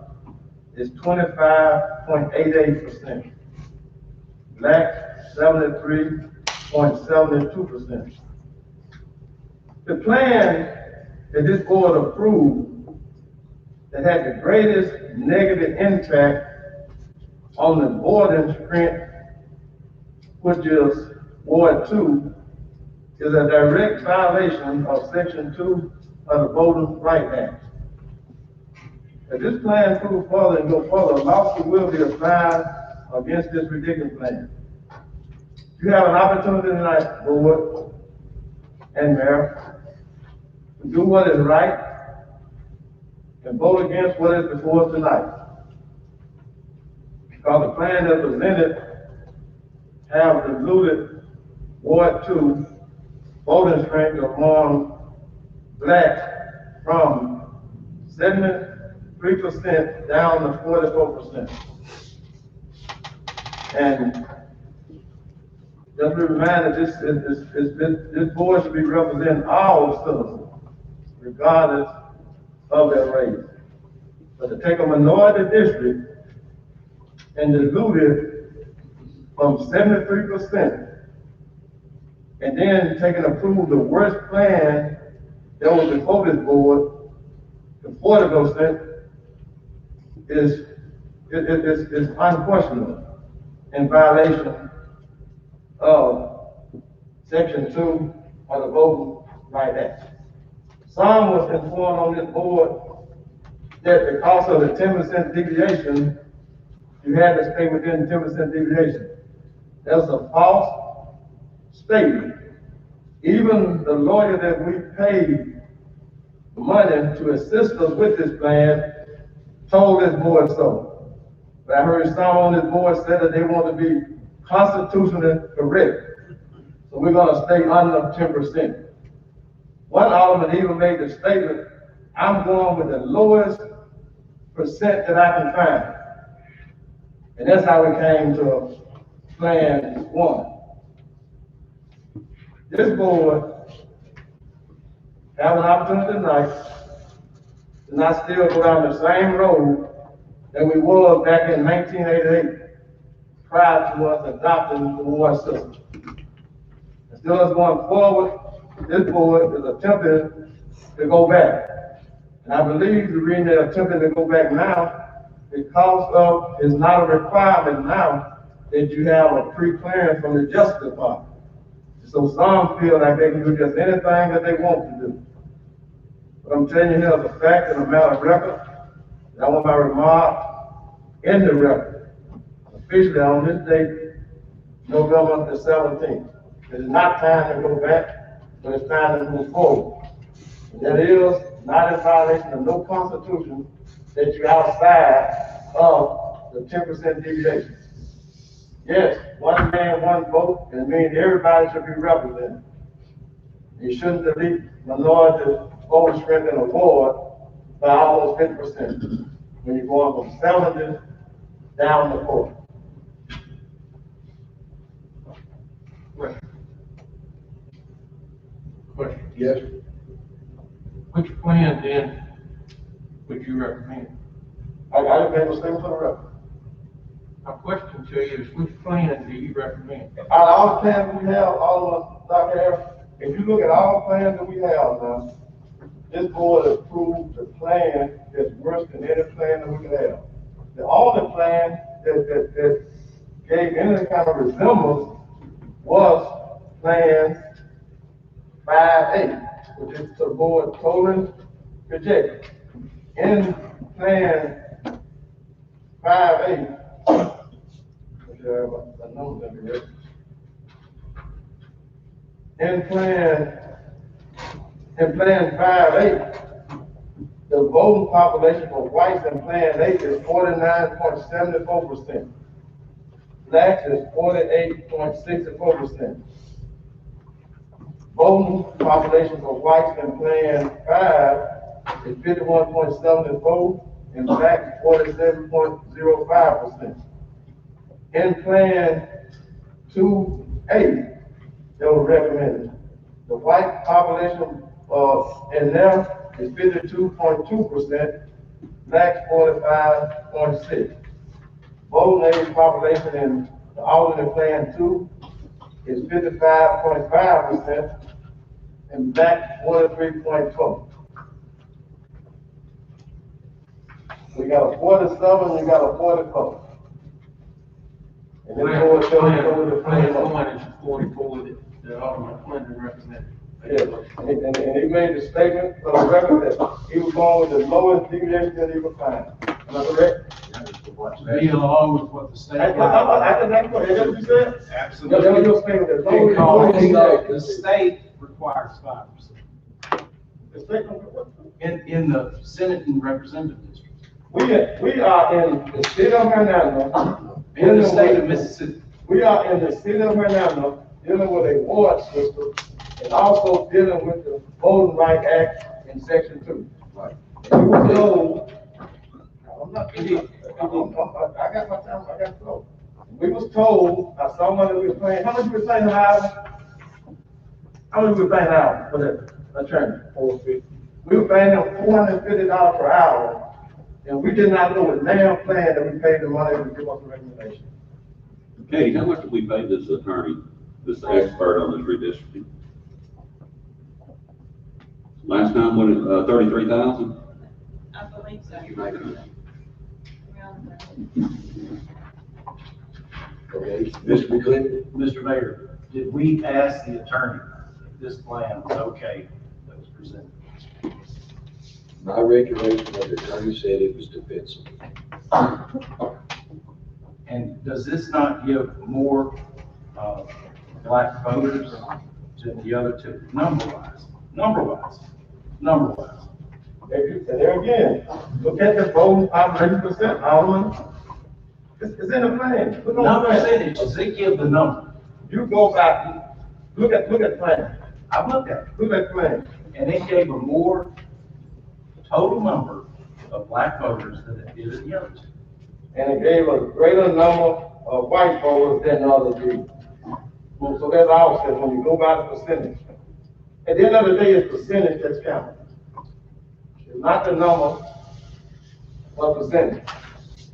is 25.88%. Black 73.72%. The plan that this board approved that had the greatest negative impact on the voting strength, which is Ward 2, is a direct violation of Section 2 of the Voting Rights Act. If this plan moves further and go further, a lawsuit will be filed against this ridiculous plan. You have an opportunity tonight, board and mayor, to do what is right and vote against what is before us tonight. Because the plan that's presented have diluted Ward 2 voting strength among blacks from 73% down to 44%. And just be reminded, this board should be representing all citizens, regardless of their race. But to take a minority district and dilute it from 73%, and then take and approve the worst plan that was before this board to 40% is unquestionable in violation of Section 2 of the Voting Rights Act. Some was informed on this board that because of the 10% deviation, you had to stay within 10% deviation. That's a false statement. Even the lawyer that we paid money to assist us with this plan told this board so. But I heard some on this board said that they want to be constitutionally correct. So we're gonna stay under 10%. One alderman even made the statement, I'm going with the lowest percent that I can find. And that's how we came to Plan 1. This board have an opportunity tonight to not still go down the same road that we were back in 1988, prior to us adopting the ward system. Instead of us going forward, this board is attempting to go back. And I believe the reason they're attempting to go back now, because of, it's not a requirement now that you have a pre-clearance from the Justice Department. So some feel like they can do just anything that they want to do. But I'm telling you here, the fact and the matter of record, and I want my remark in the record, officially on this date, November the 17th. It is not time to go back, but it's time to move forward. And that is not in violation of no constitution that you're outside of the 10% deviation. Yes, one man, one vote, and it means everybody should be represented. You shouldn't delete minority voting strength in a ward by almost 50%, when you're going from 70 down to 40. Question. Yes. Which plan then would you recommend? I just made a statement for the record. My question to you is, which plan do you recommend? Out of all the plans we have, all of us, Dr. Harris, if you look at all the plans that we have now, this board approved the plan that's worse than any plan that we could have. The only plan that gave any kind of resemblance was Plan 5A, which is the board totally rejected. In Plan 5A, in Plan 5A, the voting population for whites in Plan 8 is 49.74%. Blacks is 48.64%. Voting population for whites in Plan 5 is 51.74%, and blacks 47.05%. In Plan 2A, that was recommended, the white population in there is 52.2%, blacks 45.6%. Voting age population in the alternate Plan 2 is 55.5%, and black 43.12%. We got a 47, we got a 44. And then Plan 1 is 44 that Alderman Clinton recommended. Yeah, and he made the statement for the record that he was going with the lowest deviation that he could find. Am I correct? Being along with what the state. I can ask you, is that what you said? Absolutely. That was your statement, as long as Because you- the state requires 5%. The state don't- In the Senate and Representative districts. We are in the state of Hernando. In the state of Mississippi. We are in the city of Hernando, dealing with a ward system, and also dealing with the Voting Rights Act in Section 2. Right. And we were told, I'm not, I got my time, I got to go. We was told, I saw money we were paying, how much we were paying an hour? How much we were paying an hour for that attorney? $450. We were paying them $450 per hour, and we did not know the damn plan that we paid the money to give us a recommendation. Katie, how much did we pay this attorney, this expert on this redistricting? Last time, what, 33,000? I believe so. Around there. Okay, Mr. McClendon? Mr. Mayor, did we ask the attorney if this plan was okay that was presented? My recollection of the attorney said it was defensible. And does this not give more black voters than the other two, number-wise? And there again, look at the voting population %, Alderman. It's in the plan. Look on Not the plan. percentages, they give the number. You go back, look at the plan, I looked at it, look at the plan. and it gave a more total number of black voters than it did the other two. And it gave a greater number of white voters than the other three. Well, so that's all said, when you go by the percentage. At the end of the day, it's percentage that's counted. It's not the number, but percentage.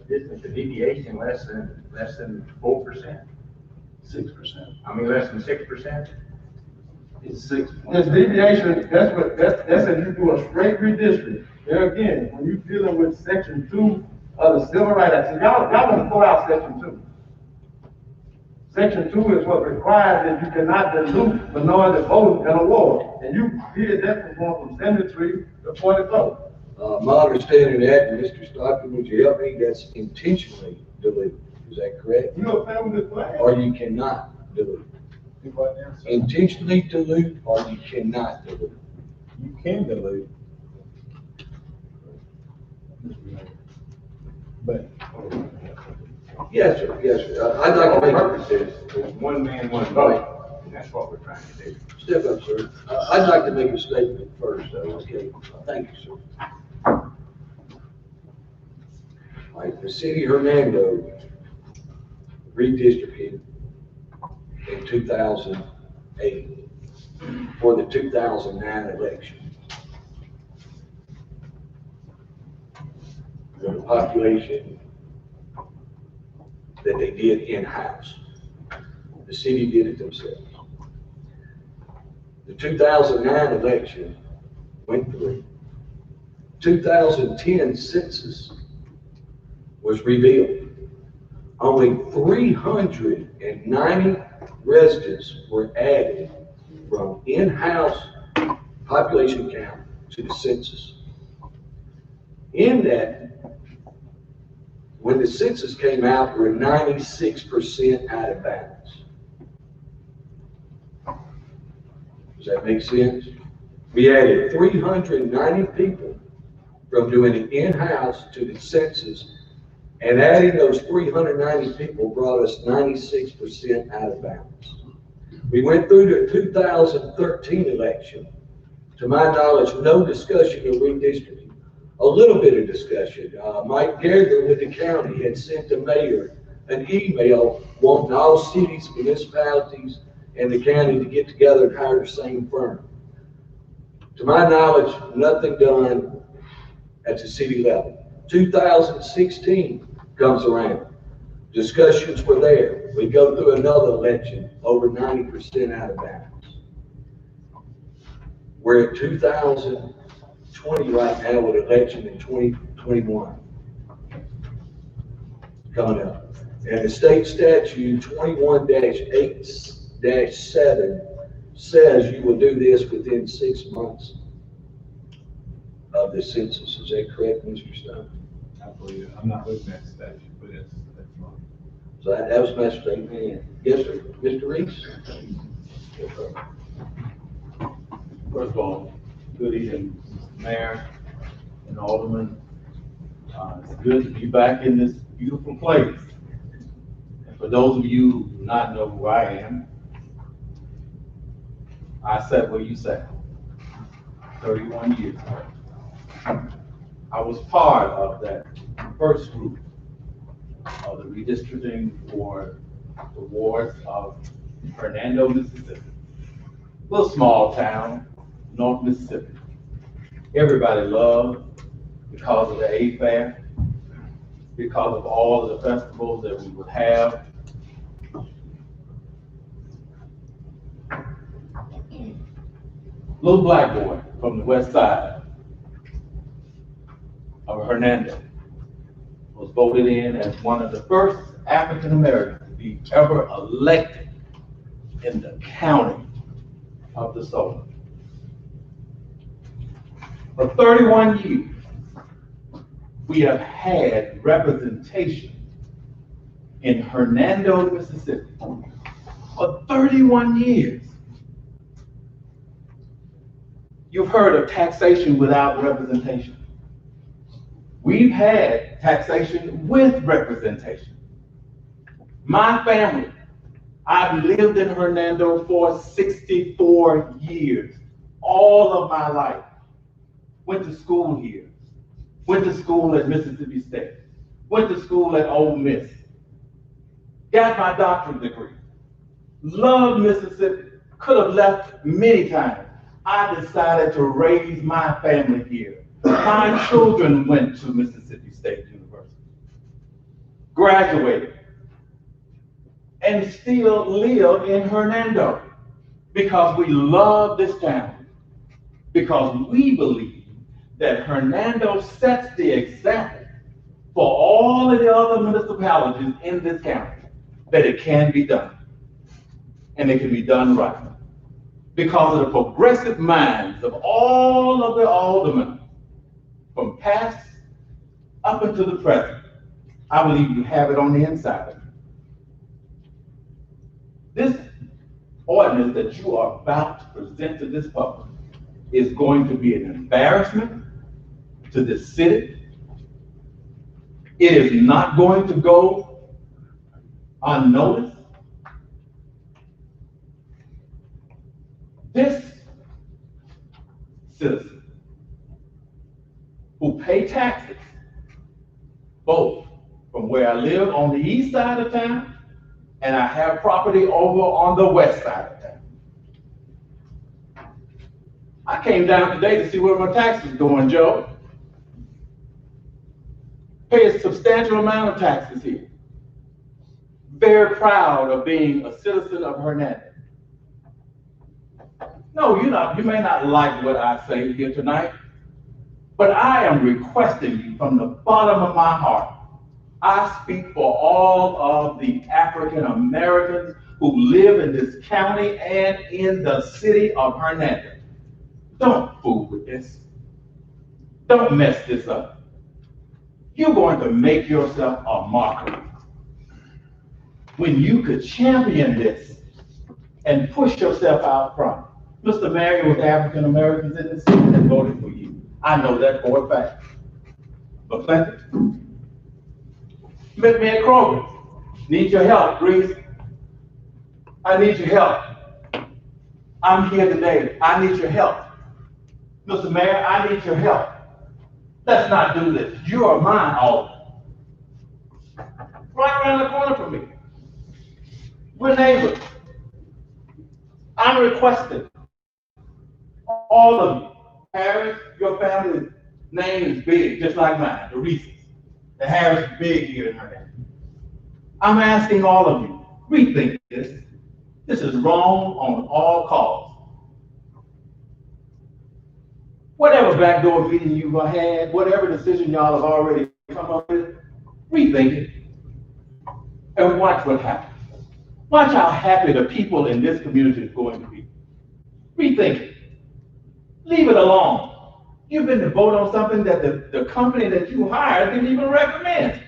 Isn't the deviation less than 4%? 6%. I mean, less than 6%? It's 6. This deviation, that's if you do a straight redistrict. There again, when you're dealing with Section 2 of the Civil Rights Act, y'all want to pull out Section 2. Section 2 is what requires that you cannot dilute minority voting in a ward. And you did that from going from 73 to 44. My understanding of that, and Mr. Stockton, would you help me, that's intentionally diluted, is that correct? You know, family this plan. Or you cannot dilute? Intentionally dilute, or you cannot dilute? You can dilute. But. Yes, sir, yes, sir. I'd like to make. Purpose is one man, one vote, and that's what we're trying to do. Step up, sir. I'd like to make a statement first, though, okay? Thank you, sir. All right, the city of Hernando redistricted in 2008 for the 2009 election. The population that they did in-house. The city did it themselves. The 2009 election went through. 2010 census was revealed. Only 390 residents were added from in-house population count to the census. In that, when the census came out, we're 96% out of bounds. Does that make sense? We added 390 people from doing it in-house to the census, and adding those 390 people brought us 96% out of bounds. We went through the 2013 election. To my knowledge, no discussion of redistricting. A little bit of discussion. Mike Gagger with the county had sent the mayor an email wanting all cities, municipalities, and the county to get together and hire the same firm. To my knowledge, nothing done at the city level. 2016 comes around. Discussions were there. We go through another election, over 90% out of bounds. We're at 2020 right now with election in 2021 coming up. And the state statute 21-8-7 says you will do this within 6 months of the census. Is that correct, Mr. Stone? I believe it. I'm not looking at the statute. this. So that was my statement. Yes, sir. Mr. Reese? Yes, sir. First of all, good evening, Mayor and Aldermen. It's good to be back in this beautiful place. And for those of you who do not know who I am, I sat where you sat, 31 years. I was part of that first group of the redistricting for the wards of Hernando, Mississippi. Little small town, North Mississippi. Everybody loved because of the A Fair, because of all of the festivals that we would have. Little black boy from the west side of Hernando was voted in as one of the first African Americans to be ever elected in the county of DeSoto. For 31 years, we have had representation in Hernando, Mississippi. For 31 years. You've heard of taxation without representation. We've had taxation with representation. My family, I've lived in Hernando for 64 years, all of my life. Went to school here, went to school at Mississippi State, went to school at Ole Miss, got my doctorate degree, loved Mississippi, could have left many times. I decided to raise my family here. My children went to Mississippi State University, graduated, and still live in Hernando because we love this town, because we believe that Hernando sets the example for all of the other municipalities in this county, that it can be done, and it can be done right. Because of the progressive minds of all of the aldermen, from past up into the present, I believe you have it on the inside of you. This ordinance that you are about to present to this public is going to be an embarrassment to this city. It is not going to go unnoticed. This citizen who pay taxes, both from where I live on the east side of town, and I have property over on the west side of town. I came down today to see where my taxes going, Joe. Pay a substantial amount of taxes here. Very proud of being a citizen of Hernando. No, you may not like what I say here tonight, but I am requesting you from the bottom of my heart. I speak for all of the African Americans who live in this county and in the city of Hernando. Don't fool with this. Don't mess this up. You're going to make yourself a mockery when you could champion this and push yourself out front. Mr. Mayor, with African Americans in this city that voted for you. I know that for a fact. But Clinton, met me at Kroger. Need your help, Reese. I need your help. I'm here today. I need your help. Mr. Mayor, I need your help. Let's not do this. You are my alderman. Right around the corner from me. We're neighbors. I'm requesting all of you. Harris, your family's name is big, just like mine, the Reese's. The Harris is big here in Hernando. I'm asking all of you, rethink this. This is wrong on all costs. Whatever backdoor meeting you've had, whatever decision y'all have already come up with, rethink it. And watch what happens. Watch how happy the people in this community is going to be. Rethink it. Leave it alone. You've been to vote on something that the company that you hired didn't even recommend.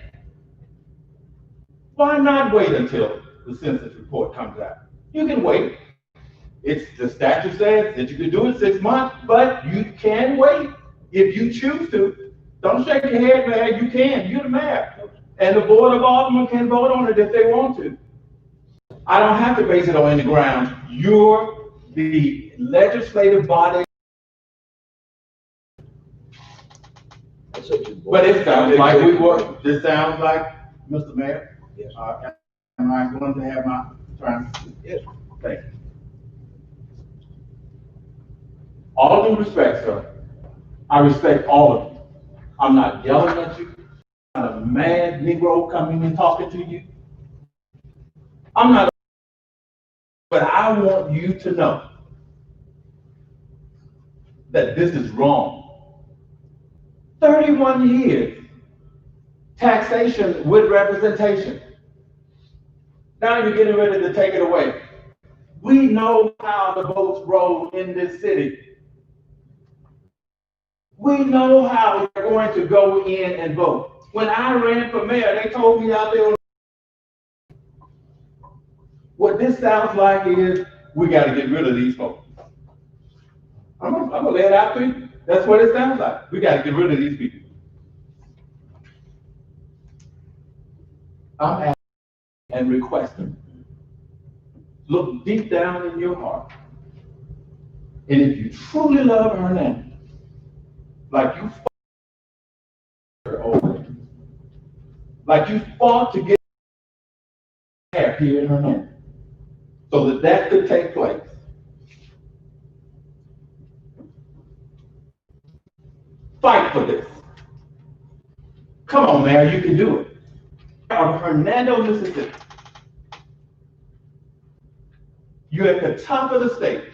Why not wait until the census report comes out? You can wait. The statute says that you can do it 6 months, but you can wait if you choose to. Don't shake your head, man. You can. You're the mayor. And the Board of Aldermen can vote on it if they want to. I don't have to base it on any ground. You're the legislative body. But it sounds like this sounds like, Mr. Mayor. Yes. Am I going to have my turn? Yes. Thank you. All due respect, sir, I respect all of you. I'm not yelling at you. I'm not a mad Negro coming and talking to you. I'm not, but I want you to know that this is wrong. 31 years, taxation with representation. Now you're getting ready to take it away. We know how the votes roll in this city. We know how we're going to go in and vote. When I ran for mayor, they told me out there, what this sounds like is, we got to get rid of these folks. I'm gonna lay it out to you. That's what it sounds like. We got to get rid of these people. I'm asking and requesting, look deep down in your heart. And if you truly love Hernando, like you fought over, like you fought to get here in Hernando, so that that could take place, fight for this. Come on, Mayor, you can do it. Of Hernando, Mississippi. You're at the top of the state.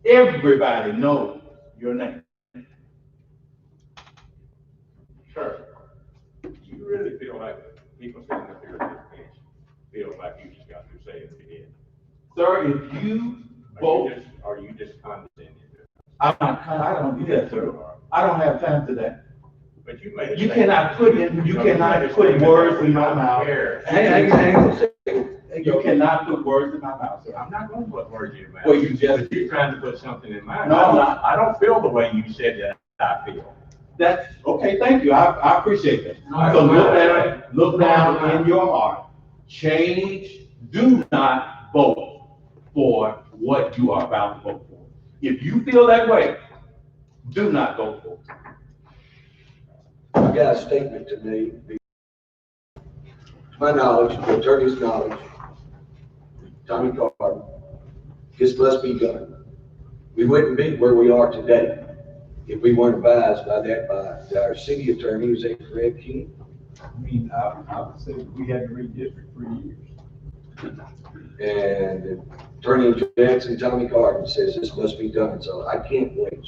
Everybody knows your name. Sure. You really feel like people sitting up here at this bench feel like you just got to say it again? Sir, if you vote. Are you just condescending? I don't do that, sir. I don't have time for that. But you made You cannot put words in my mouth. You cannot put words in my mouth, sir. I'm not going to put words in your mouth. Well, you're trying to put something in my No, mouth. I'm not. I don't feel the way you said that I feel. That's okay. Thank you. I appreciate that. No, So look down in your heart. Change. Do not vote for what you are about to vote for. If you feel that way, do not vote for it. I got a statement to make. To my knowledge, the attorney's knowledge, Tommy Carter, this must be done. We wouldn't be where we are today if we weren't advised by our city attorney. Is that correct, Kenny? I mean, I would say we had to redistrict for years. And Attorney Jackson, Tommy Carter says this must be done, so I can't wait,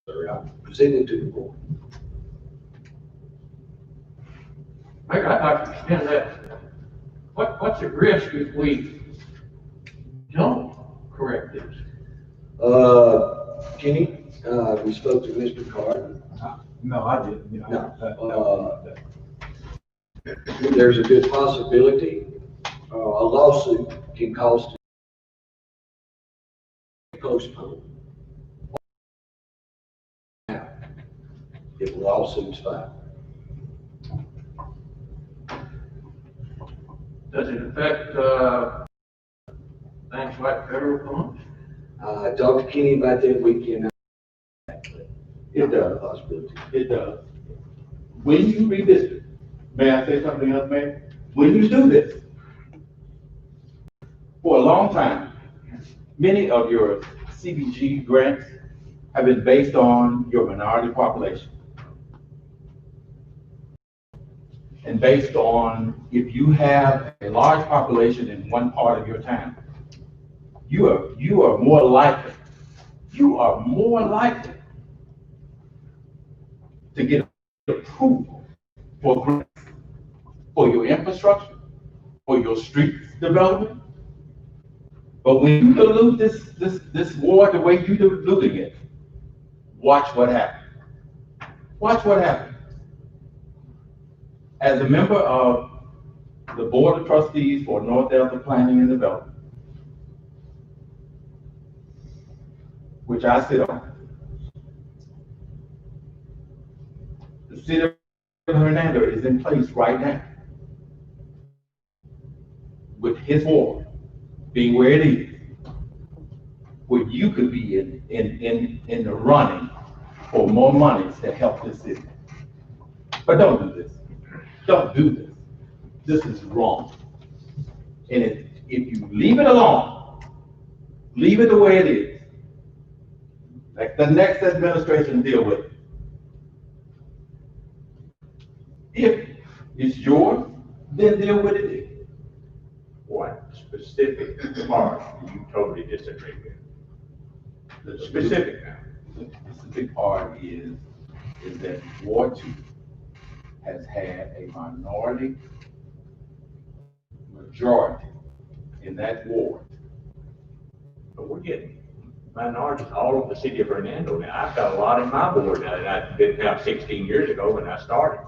sir. I'm presenting to the board. I understand that. What's the risk if we don't correct this? Kenny, we spoke to Mr. Carter. No, I didn't. No. There's a good possibility a lawsuit can cause to postpone if lawsuits filed. Does it affect things like federal funds? I talked to Kenny about that weekend. It does. Possibility. It does. When you redistrict, may I say something else, Mayor? When you do this, for a long time, many of your CBG grants have been based on your minority population. And based on if you have a large population in one part of your town, you are more likely to get approval for grants, for your infrastructure, for your street development. But when you dilute this war the way you're diluting it, watch what happens. Watch what happens. As a member of the Board of Trustees for North Delta Planning and Development, which I sit on. The city of Hernando is in place right now, with his ward being where it is, where you could be in the running for more money to help this city. But don't do this. Don't do this. This is wrong. And if you leave it alone, leave it the way it is, like the next administration deal with it. If it's yours, then deal with it. What specific part do you totally disagree with? The specific now. The specific part is that Ward 2 has had a minority majority in that ward. But we're getting minorities all over the city of Hernando now. I've got a lot in my board now that I didn't have 16 years ago when I started.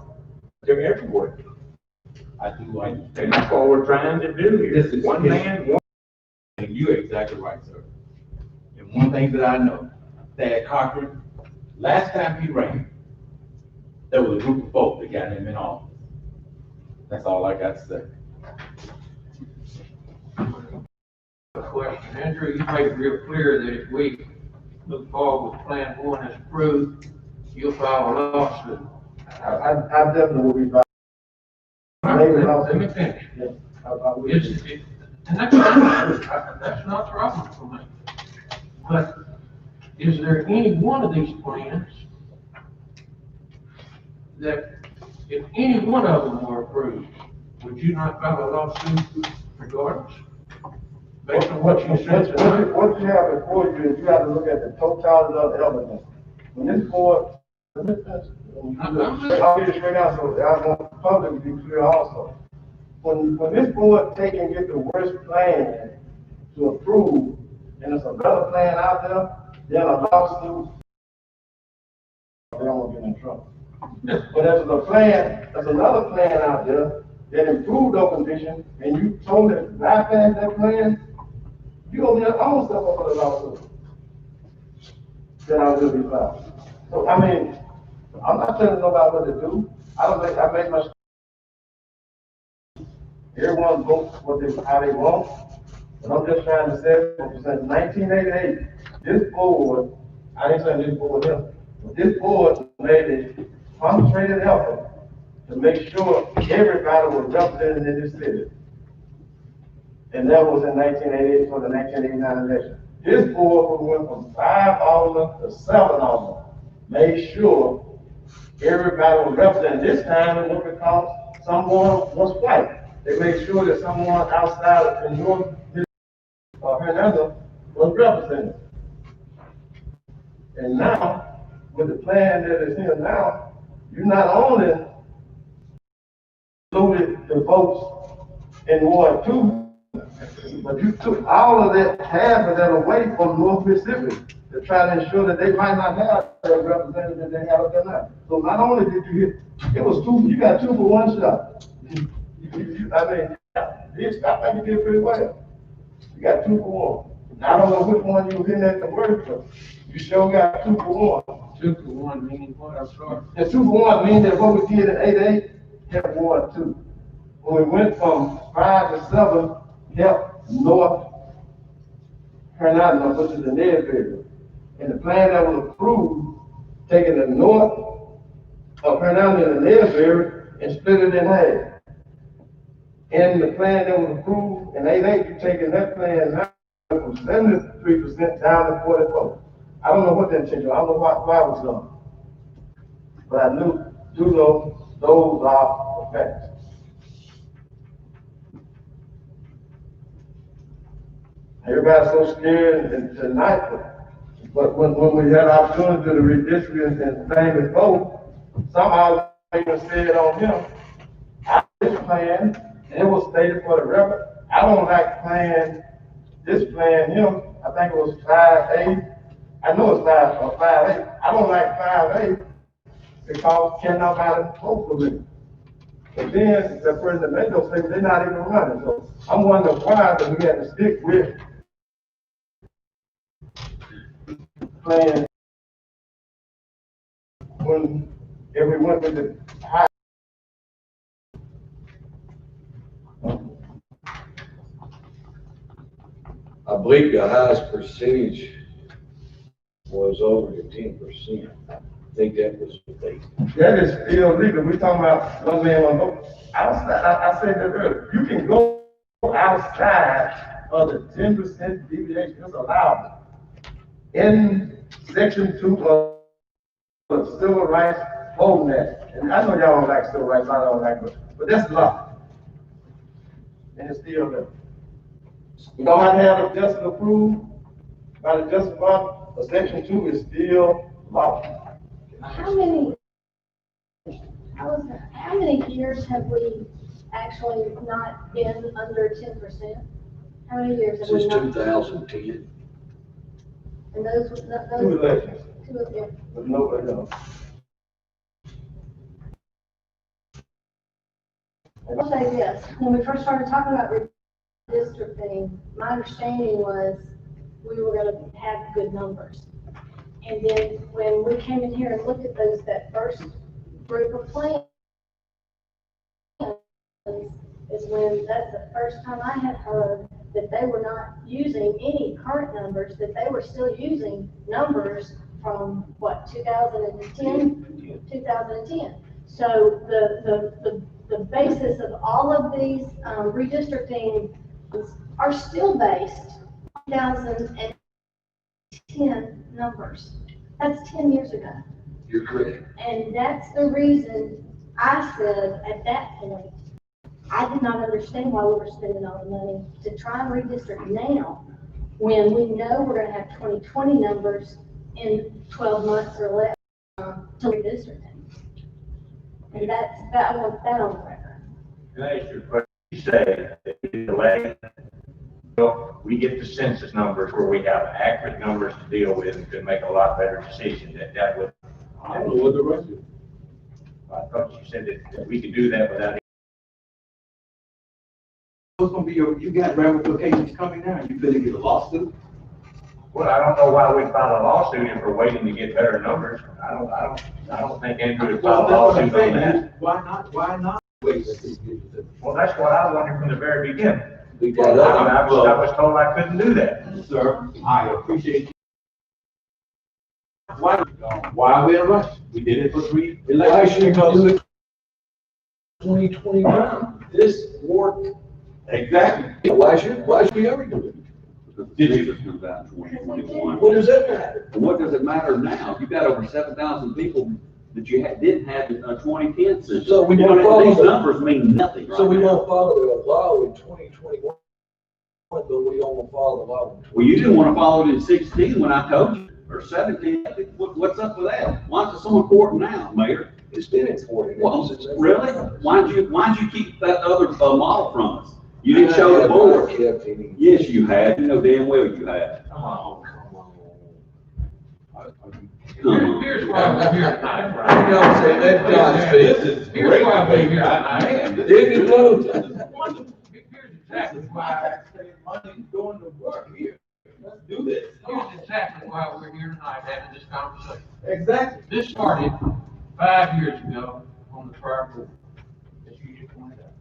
They're everywhere. I do like. And that's what we're trying to do here. This is one man, one. And you're exactly right, sir. And one thing that I know, Thad Cochran, last time he ran, there was a group of folks that got him in office. That's all I got to say. Question, Andrew, you made it real clear that if we move forward with Plan 1 as approved, you'll file a lawsuit. I definitely will be. Let me finish. And that's not a problem for me. But is there any one of these plans that, if any one of them were approved, would you not file a lawsuit regardless? Based on what you said tonight? What you have before you is you have to look at the totality of the evidence. When this board, I'll be straight out, so I want the public to be clear also. When this board take and get the worst plan to approve, and there's another plan out there, then a lawsuit, they don't get in trouble. But there's another plan out there that improved those conditions, and you told them to bypass that plan, you open your own stuff up for the lawsuit. Then I will be filed. So, I mean, I'm not telling nobody what to do. I make my, everyone votes how they want. But I'm just trying to say, since 1988, this board, I ain't saying this board here, but this board made a concentrated effort to make sure everybody was represented in this city. And that was in 1988 for the 1989 election. This board went from 5 aldermen to 7 aldermen, made sure everybody was represented. This time it was because someone was white. They made sure that someone outside of North Hernando was represented. And now, with the plan that is here now, you not only included the votes in Ward 2, but you took all of that, half of that away from North Mississippi to try to ensure that they might not have a representative that they have up there now. So not only did you get, it was two, you got 2 for 1 shot. I mean, I think you did pretty well. You got 2 for 1. I don't know which one you were hitting at the worst, but you sure got 2 for 1. 2 for 1 meaning what? I'm sorry. And 2 for 1 means that what we did in 88 helped Ward 2. When we went from 5 to 7, helped North Hernando, which is the nearest area. And the plan that was approved, taking the north of Hernando in the nearest area and split it in half. And the plan that was approved in 88, you taking that plan now from 73% down to 44%. I don't know what that changed. I don't know why it was done. But I do know those are the facts. Everybody's so scared tonight, but when we had opportunity to redistricting and things before, somehow even said on him, this plan, and it was stated for the record, I don't like this plan here, I think it was 5A. I know it's 5A. I don't like 5A because can nobody vote for me. And then the person that made those statements, they're not even running. So I'm wondering why that we had to stick with playing when everyone with the high. I believe the highest percentage was over the 10%. I think that was the thing. That is still legal. We talking about one man, one vote. Outside, I said that earlier. You can go outside of the 10% deviation that's allowed in section 2 of the Civil Rights Voting Act. And I know y'all don't like civil rights, I don't like it, but that's law. And it's still there. You don't have to have a justice approved by the justice body, but section 2 is still law. How many years have we actually not been under 10%? How many years have we Since not? 2010. And those, 2 elections, two of them. but nobody else. And I'll say this, when we first started talking about redistricting, my understanding was we were gonna have good numbers. And then when we came in here and looked at those, that first group of plans, is when, that's the first time I had heard that they were not using any current numbers, that they were still using numbers from, what, 2010? 2010. So the basis of all of these redistricting are still based on 2010 numbers. That's 10 years ago. You're correct. And that's the reason I said at that point, I did not understand why we were spending all the money to try and redistrict now, when we know we're gonna have 2020 numbers in 12 months or less to redistrict. And I want that on the record. Can I ask you a question? You say that we delay, well, we get the census numbers where we have accurate numbers to deal with and can make a lot better decisions that would. I don't know what the rest is. I thought you said that we could do that without. What's gonna be you got ramifications coming now, you better get a lawsuit. Well, I don't know why we filed a lawsuit if we're waiting to get better numbers. I don't think Andrew would file a lawsuit on that. Why not wait? Well, that's what I wondered from the very beginning. We got I was told I couldn't do that. Sir, I appreciate you. Why are we in a rush? We did it for 3 elections. 2021. This worked. Exactly. Why should we ever do it? The census comes out in 2021. What does that matter? And what does it matter now? You've got over 7,000 people that you didn't have in a 2010 census. So we won't follow these the- numbers mean nothing right So we now. won't follow the law in 2021, but we won't follow the law. Well, you didn't want to follow it in 16 when I told you, or 17. What's up with that? Why is it so important now, Mayor? It's been important. Well, really? Why'd you keep that other model from us? You didn't show the board. Yes, you had. You know damn well you had. Oh, come on. Come on. Here's why we're here tonight, You Brian. know what I'm saying? That God's faith. Here's why we're here tonight. David Lowe. Here's exactly why, Money's going to work here. Let's do this. here's exactly why we're here tonight having this conversation. Exactly. This started 5 years ago on the prior board, as you just pointed out.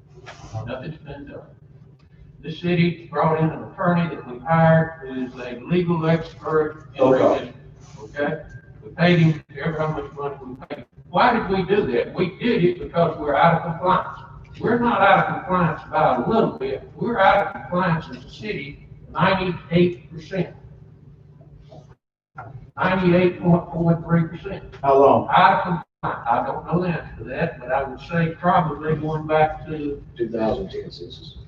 Nothing's been done. The city brought in an attorney that we hired, who is a legal expert in redistricting, okay? We paid him, ever how much money we paid him. Why did we do that? We did it because we're out of compliance. We're not out of compliance by a little bit. We're out of compliance as a city 98%. 98.43%. How long? Out of compliance. I don't know the answer to that, but I would say probably going back to 2010 census.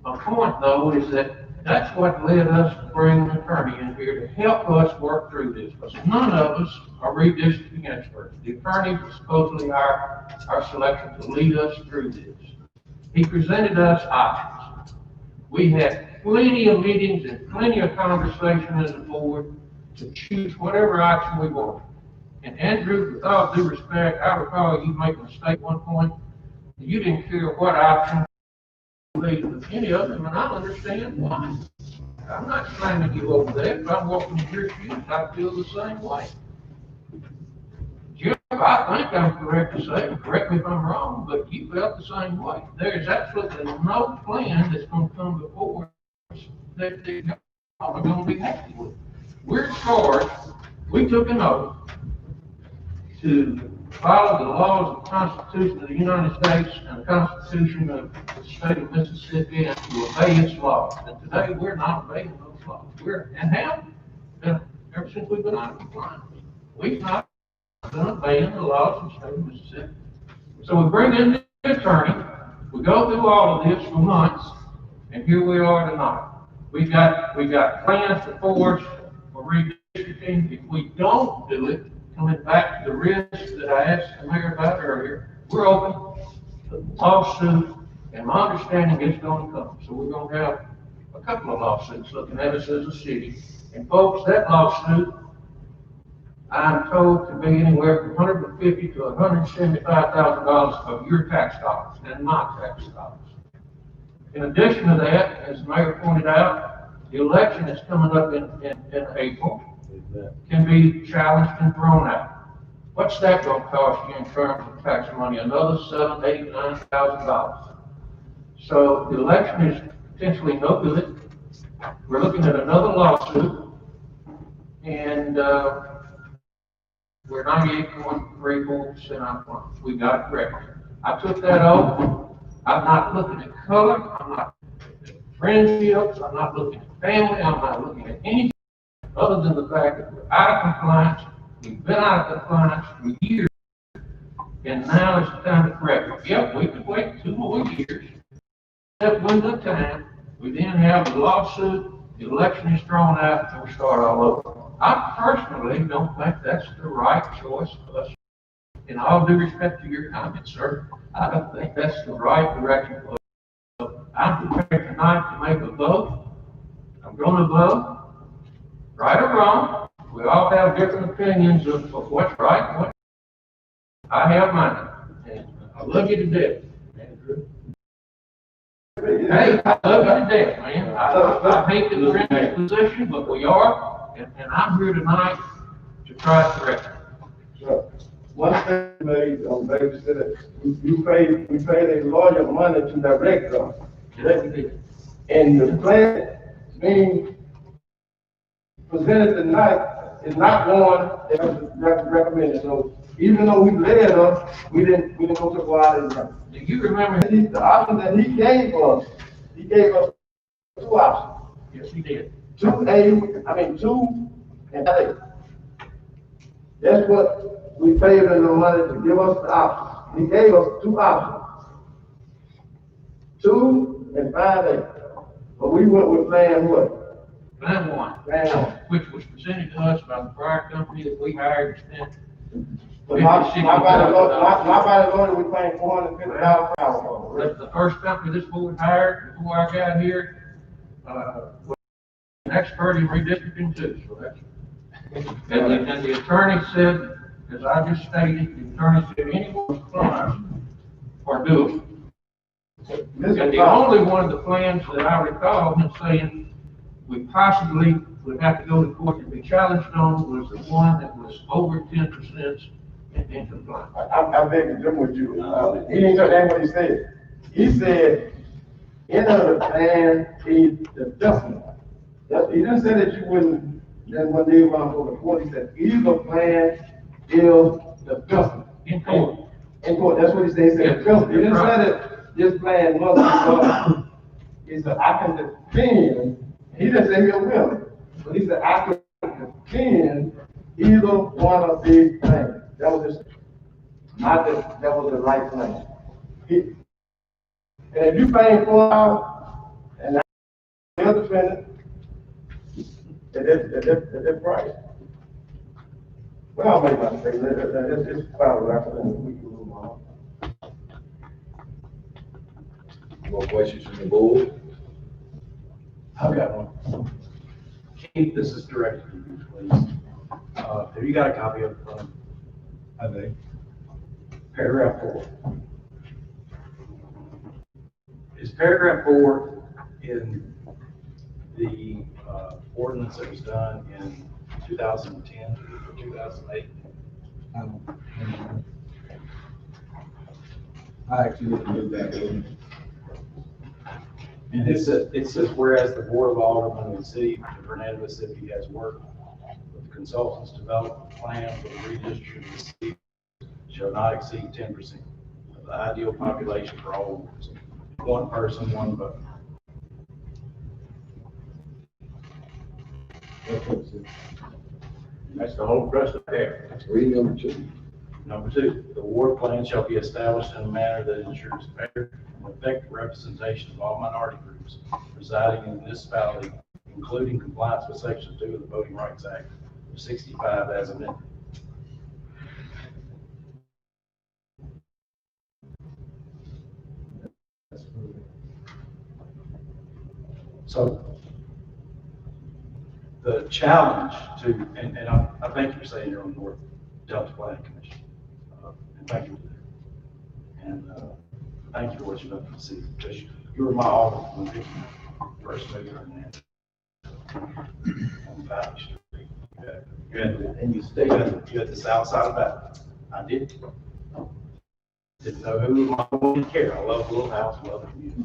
my point, though, is that that's what led us to bring an attorney in here to help us work through this, because none of us are redistricting experts. The attorney was supposedly our selection to lead us through this. He presented us options. We had plenty of meetings and plenty of conversation as a board to choose whatever option we wanted. And Andrew, with all due respect, I recall you making a statement at one point, you didn't care what option with any of them, and I understand why. I'm not claiming you over there. If I'm walking in your shoes, I feel the same way. Jim, I think I'm correct to say, correct me if I'm wrong, but you felt the same way. There is absolutely no plan that's gonna come before us that y'all are gonna be happy with. We're charged, we took an oath to follow the laws and Constitution of the United States and the Constitution of the state of Mississippi and to obey its laws. And today, we're not obeying those laws. And have been, ever since we've been out of compliance. We've not been obeying the laws of the state of Mississippi. So we bring in the attorney, we go through all of this for months, and here we are tonight. We've got plans before us for redistricting. If we don't do it, coming back to the risk that I asked the mayor about earlier, we're open to lawsuit, and my understanding is gonna come. So we're gonna have a couple of lawsuits looking at us as a city. And folks, that lawsuit, I'm told to be anywhere from $150,000 to $175,000 of your tax dollars and my tax dollars. In addition to that, as the mayor pointed out, the election that's coming up in April can be challenged and thrown out. What's that going to cost you in terms of tax money? Another $7,000, $8,000, $9,000. So the election is potentially no good. We're looking at another lawsuit, and we're 98.34% on funds. We got it correct. I took that off. I'm not looking at color. I'm not looking at friendships. I'm not looking at family. I'm not looking at anything other than the fact that we're out of compliance. We've been out of compliance for years, and now it's time to correct it. Yep, we could wait 2 more years. That window of time, we then have the lawsuit, the election is thrown out, and we start all over. I personally don't think that's the right choice for us. In all due respect to your comments, sir, I don't think that's the right direction for us. So I'm prepared tonight to make a vote. I'm going to vote, right or wrong. We all have different opinions of what's right and what's wrong. I have mine, and I love you to death, Andrew. Hey, I love you to death, man. I hate that we're in this position, but we are, and I'm here tonight to try to correct it. So, one thing made on basis that we paid a lawyer money to direct them. And the plan being presented tonight is not one that was recommended. So even though we led us, we didn't go out and run. Do you remember? The option that he gave us 2 options. Yes, he did. 2 and 8. That's what we paid him the money to give us the options. He gave us 2 options. 2 and 5A. But we went with plan what? Plan one, which was presented to us by the prior company that we hired and spent. But my body loan, we paying $450 per hour. That's the first company this board hired before I got here, was an expert in redistricting too, so that's. And the attorney said, as I just stated, the attorney said anyone's client or do it. And the only one of the plans that I recall him saying we possibly would have to go to court and be challenged on was the one that was over 10% in compliance. I beg to differ with you. He didn't understand what he said. He said, end of the plan is the adjustment. He didn't say that you wouldn't, that when they run for the court, he said, either plan is the adjustment. In court. In court, that's what he said. He said, adjustment. He didn't say that this plan must be done. He said, I can defend. He didn't say he'll win, but he said, I can defend either one of these plans. That was just, not that was the right plan. And if you paying $4 and they'll defend it at that price. Well, I'll make my mistake. It's quite a record and we can move on. More questions from the board? I've got one. Keith, this is directed to you, please. Have you got a copy of I think. Paragraph 4. Is paragraph 4 in the ordinance that was done in 2010 or 2008? I actually didn't do that. And it says, whereas the Board of Aldermen of the City of Hernando, Mississippi has worked with consultants to develop a plan for the redistricting of the city shall not exceed 10% of the ideal population for all wards. One person, one vote. That's the whole thrust of there. Read number 2. Number 2, the ward plan shall be established in a manner that ensures fair and effective representation of all minority groups residing in the municipality, including compliance with Section 2 of the Voting Rights Act of 65 as amended. So the challenge to, and I thank you for saying you're on the North Delta Planning Commission. And thank you. And thank you for what you've done for the city, because you were my alderman when Vicky first moved her name. On Valley Street. And you stayed you at the south side of that. I did. Didn't know who I didn't care. I love the little house, love the community.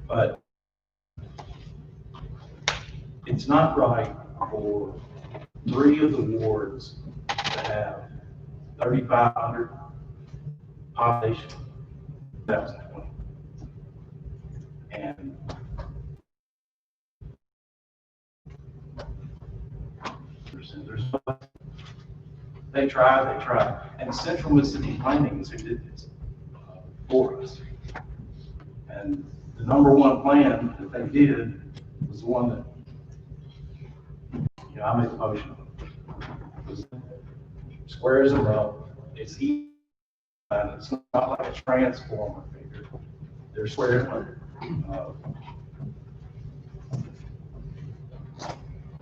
But it's not right for 3 of the wards to have 3,500 population, 2020. And there's they tried. And Central Mississippi Planning is who did this for us. And the number 1 plan that they did was the one that, I made the motion. It was squares and row. It's easy. And it's not like a transformer figure. They're square and row.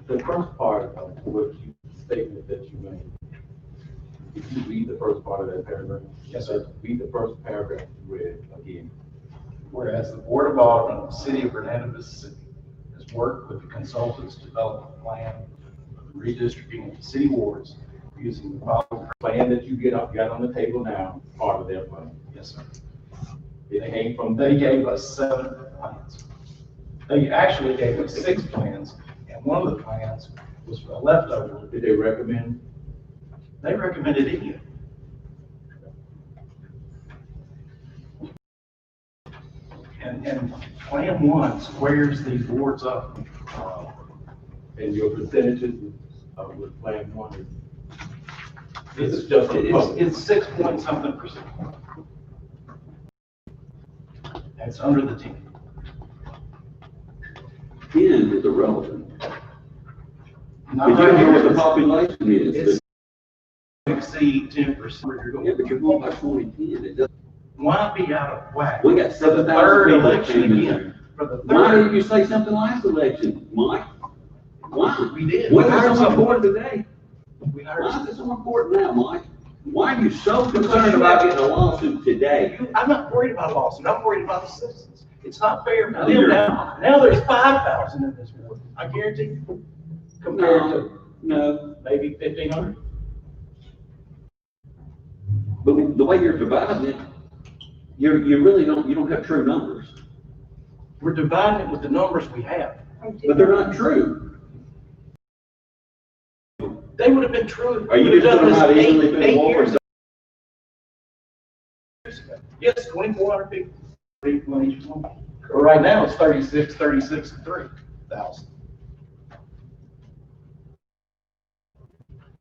The first part of what you statement that you made, if you read the first part of that paragraph. Yes, sir. Read the first paragraph you read again. Whereas the Board of Aldermen of the City of Hernando, Mississippi has worked with the consultants to develop a plan for the redistricting of the city wards using the following. Plan that you got on the table now, part of their plan. Yes, sir. It came from, They gave us 7 plans. They actually gave us 6 plans, and one of the plans was for a leftover. did they recommend? They recommended it. And Plan 1 squares these wards up. And your percentages with plan 1 is. It's just, it's 6 point something percent. It's under the 10. 10 is irrelevant. Not But you right don't know here. what the population is. It's exceed 10%. Yeah, but you're going by 2010. It doesn't. Why be out of whack? We got For the 7,000 third people that election came in again. there. For the Why didn't third. you say something last election, Mike? Why? We did. What We is heard so something. important today? We heard Why something. is it so important now, Mike? Why are you so concerned about getting a lawsuit today? I'm not worried about a lawsuit. I'm worried about the citizens. It's not fair for No, them you're now. Now there's 5,000 in this ward. I guarantee you. Compared to No, maybe 1,500. but the way you're dividing it, you really don't have true numbers. We're dividing it with the numbers we have. But they're not true. They would have been true. Are you We've just done talking about this easily eight putting more? years ago. Yes, 2,400 people. People in each one. But right now it's 36, and 3,000.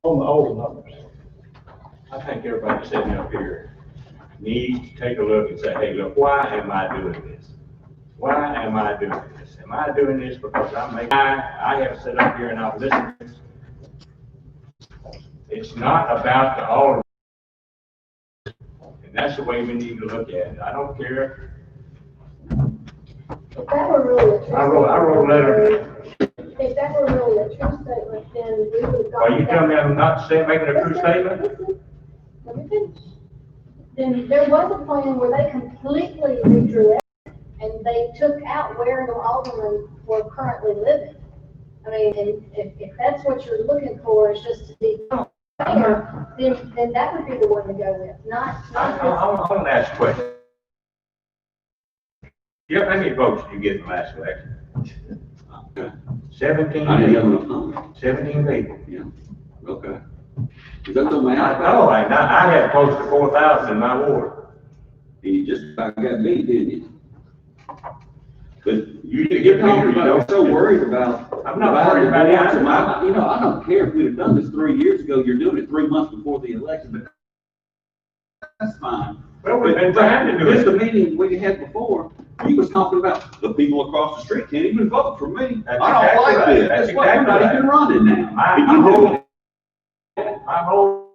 On the old numbers. I think everybody sitting up here needs to take a look and say, hey, look, why am I doing this? Why am I doing this? Am I doing this because I have sat up here and I've listened to this? It's not about the Alderman. And that's the way we need to look at it. I don't care. If that were really a true I wrote a letter. If that were really a true statement, then we would have Well, Are you telling me I'm not saying, making a true statement? Let me finish. Then there was a plan where they completely redrew it, and they took out where the aldermen were currently living. I mean, and if that's what you're looking for, is just to be fair, then that would be the one to go with, not I this. want to ask a question. You know, how many votes did you get in the last election? 17. I didn't have enough time. 17 people. Yeah, okay. Is that the I math? know, I had close to 4,000 in my ward. You just about got me, didn't you? But You didn't you're get me, talking you about, don't. so worried about. I'm not worried about it. You know, I don't care if we'd have done this 3 years ago, you're doing it 3 months before the election, but that's fine. Well, we've been trying to do Just the it. meeting we had before, he was talking about the people across the street can't even vote for me. That's I don't exactly like right. this. That's That's why we're not exactly even right. running now. My whole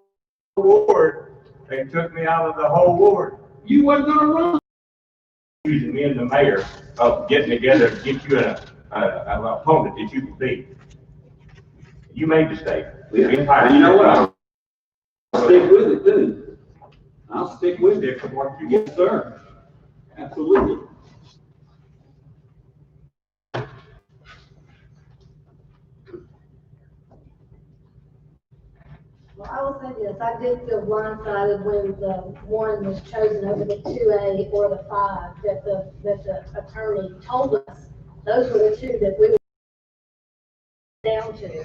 ward, they took me out of the whole ward. You wasn't gonna run. Using me and the mayor of getting together to get you an opponent that you can beat. You made the statement. Yeah. And you know what? I'll stick with it too. I'll stick with it. Stick with what you Yes, sir. Absolutely. Well, I will say this, I did feel blindsided when the one was chosen over the 2A or the 5, that the attorney told us, those were the two that we were down to.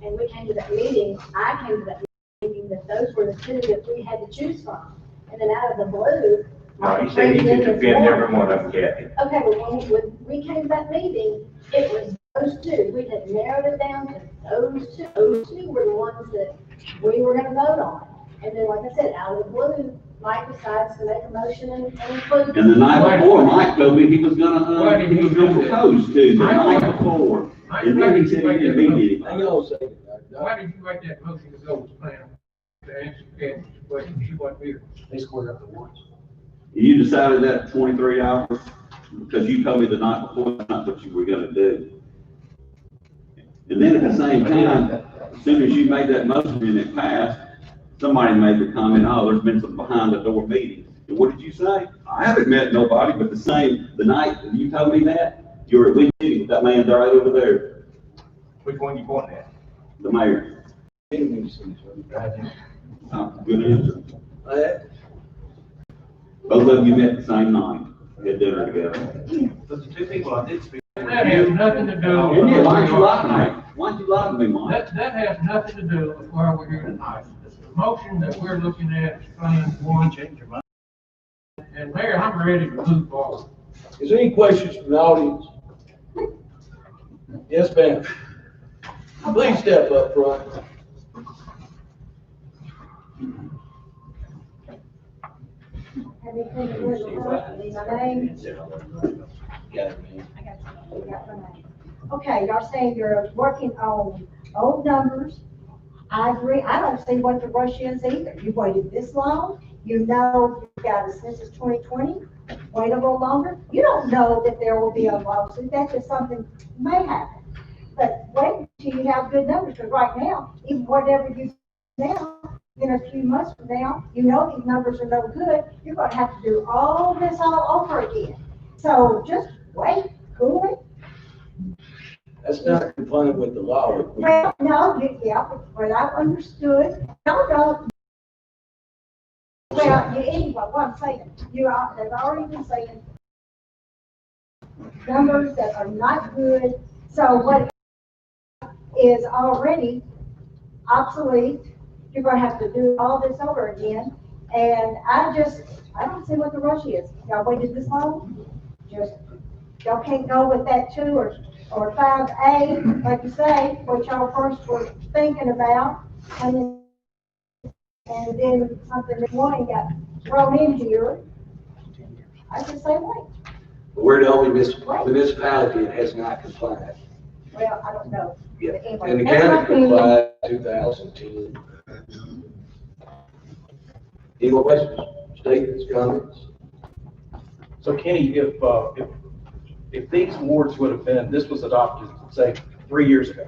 And we came to that meeting, I came to that meeting, that those were the two that we had to choose from. And then out of the blue. No, he said he could defend every one of them, Kathy. Okay, but when we came to that meeting, it was those two. We had narrowed it down to those two. Those two were the ones that we were gonna vote on. And then, like I said, out of the blue, Mike decides to make a motion and include. And the night before, Mike told me he was gonna propose to, the night before. And then he said he didn't mean anything. Hang on a second. Why did you write that motion to go with plan to answer Kathy's question? She wasn't here. They squared up the words. You decided that 23 hours, because you told me the night before, that's not what you were gonna do. And then at the same time, as soon as you made that motion and it passed, somebody made the comment, oh, there's been some behind the door meetings. And what did you say? I haven't met nobody, but the night that you told me that, you were at least meeting with that man right over there, Which one you pointing at? the mayor. Good answer. Both of you met the same night, had dinner together. But the two people I did speak. That has nothing to do. And yeah, why'd you lie to me? Why'd you lie to me, Mike? That has nothing to do with why we're here tonight. The motion that we're looking at is plan one. Change your mind. And Mayor, I'm ready to move forward. Is there any questions from the audience? Yes, ma'am. Please step up front. Everything was my name. Got it, ma'am. I got you. You got my name. Okay, y'all saying you're working on old numbers. I agree. I don't see what the rush is either. You waited this long. You know you've got a census 2020. Wait a little longer. You don't know that there will be a lawsuit. That's just something may happen. But wait until you have good numbers, because right now, even whatever you do now, in a few months from now, you know these numbers are no good. You're going to have to do all this all over again. So just wait, cool it. That's not complying with the law. Well, no, yeah, but I understood. No. Well, anyway, what I'm saying, they've already been saying numbers that are not good. So what is already obsolete, you're going to have to do all this over again. And I don't see what the rush is. Y'all waited this long? Y'all can't go with that 2 or 5A, like you say, what y'all first were thinking about. And then something that one got thrown in here. I just say wait. We're the only municipality that has not complied. Well, I don't know. Yeah. But anyway, And the that's my county opinion. complied 2010. Any more questions, statements, comments? So Kenny, if these wards would have been, this was adopted, say, 3 years ago,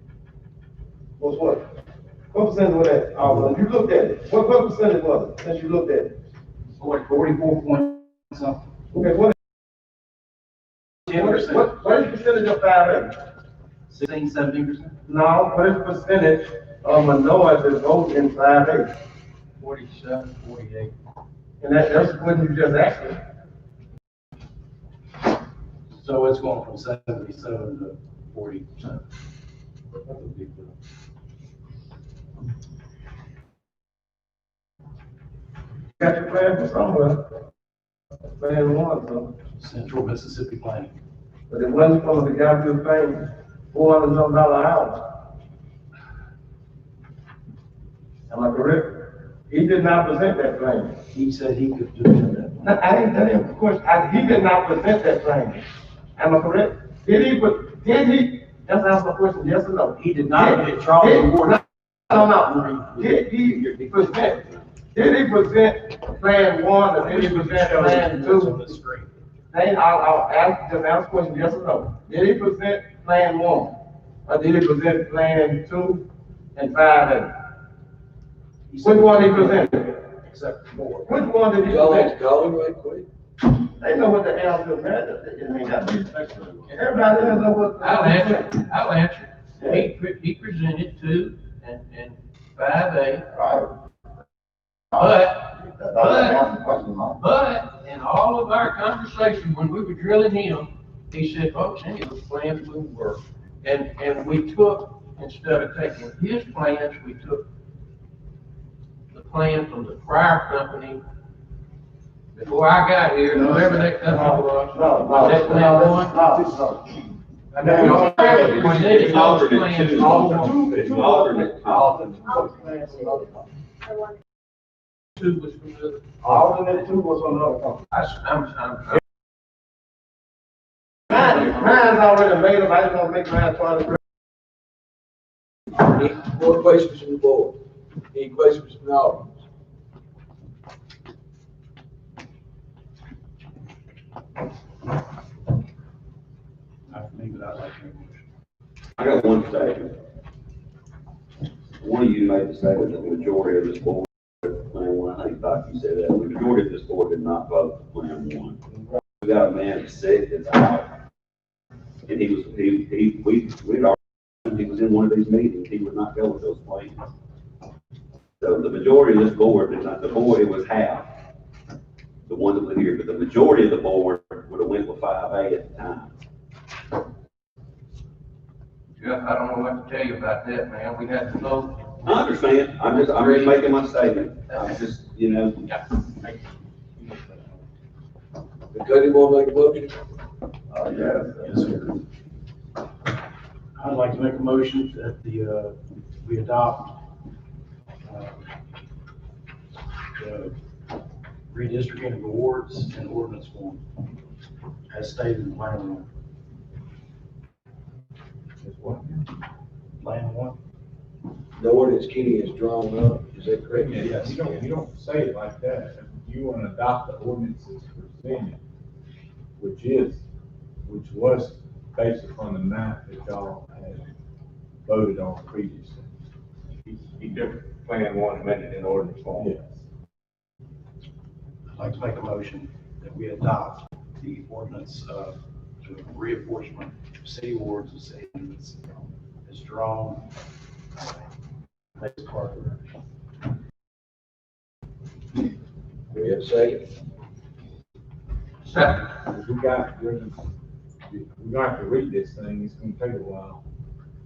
percentage was that, you looked at it, what percentage was it, since you looked at it? 44 point something. Okay, what 10%. is the percentage of 5A? 16, 17%. No, what is the percentage of minorities vote in 5A? 47, 48. And that's what you just asked me. So it's going from 77 to 40%. That's a big deal. Got your plan for somewhere. Plan one, so. Central Mississippi Planning. But it wasn't supposed to got you paying $400 an hour. Am I correct? He did not present that plan. He said he could do that. I didn't tell him, of course, he did not present that plan. Am I correct? Did he, just ask my question, yes or no? He did not get Charles Ward. No. Did he present plan one, or did he present plan two? On the screen. Then I'll ask the question, yes or no? Did he present plan one? Or did he present plan 2 and 5A? Which one did he present? Except for. Which one did he Y'all have to present? call him right quick. They know what the answer is, man. It ain't got to be. Everybody else know what. I'll answer. He presented 2 and 5A. Right. But in all of our conversation, when we were drilling him, he said, folks, any of those plans will work. And we took, instead of taking his plans, we took the plan from the prior company before I got here, whoever that company was. No. That plan one. And then we already presented those plans Two was from the. Alternate 2 was on another company. Mine's already made up, I just want to make mine twice. Any more questions from the board? Any questions from the audience? I got one statement. One of you made the statement that the majority of this board, plan one, I think Doc, you said that, the majority of this board did not vote for plan one. We got a man that's sick, that's out. And he was in one of these meetings, he would not go with those plans. So the majority of this board did not, the board, it was half. The one that was here, but the majority of the board would have went with 5A at the time. Yeah, I don't know what to tell you about that, man. We had to vote. I understand, I'm just making my statement, I'm just, you know. Because you want to make a motion? Yes, sir. I'd like to make a motion that we adopt the redistricting of awards and ordinance form as stated in plan one. Plan one? The ordinance Kenny is drawn up, is that correct? Yes. You don't say it like that. You want to adopt the ordinances presented, which was based upon the map that y'all had voted on previously. He took plan one, amended in ordinance form. Yes. I'd like to make a motion that we adopt the ordinance of the reinforcement of city awards and city limits as drawn. Next part of it. Do we have a second? Second. We're gonna have to read this thing. It's gonna take a while.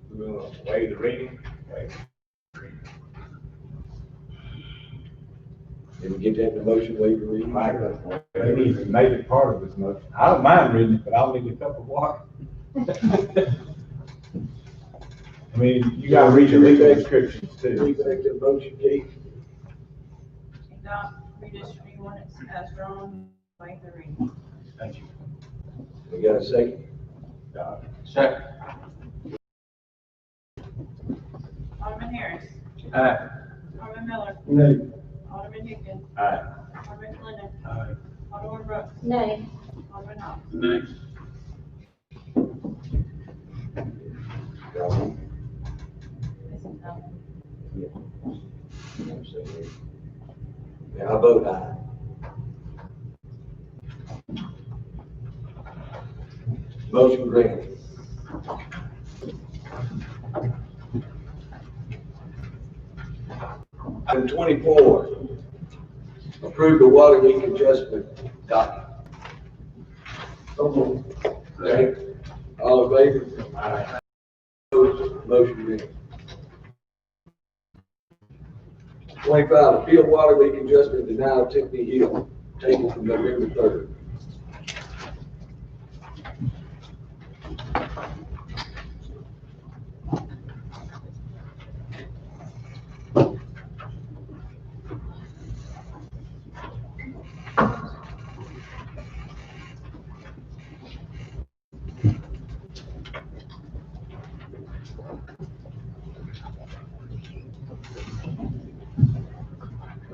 We're gonna waive the reading. Did we get that in the motion, waive the reading? They need to make it part of this motion. I don't mind reading it, but I'll need a cup of water. I mean, you gotta read the legal descriptions too. Take the motion, Keith. Adopt redistricting ordinance as drawn, waive the reading. Thank you. We got a second? Second. Alderman Harris. Aye. Alderman Miller. Nay. Alderman Higdon. Aye. Alderman Clinton. Aye. Alderman Brooks. Nay. Alderman Hobbs. Next. This is, I vote aye. Motion granted. Item 24, approve the water leak adjustment document. Second. All in favor? Aye. Opposed? Motion granted. 25, appeal water leak adjustment denial Tiffany Hill, tabled from November 3rd.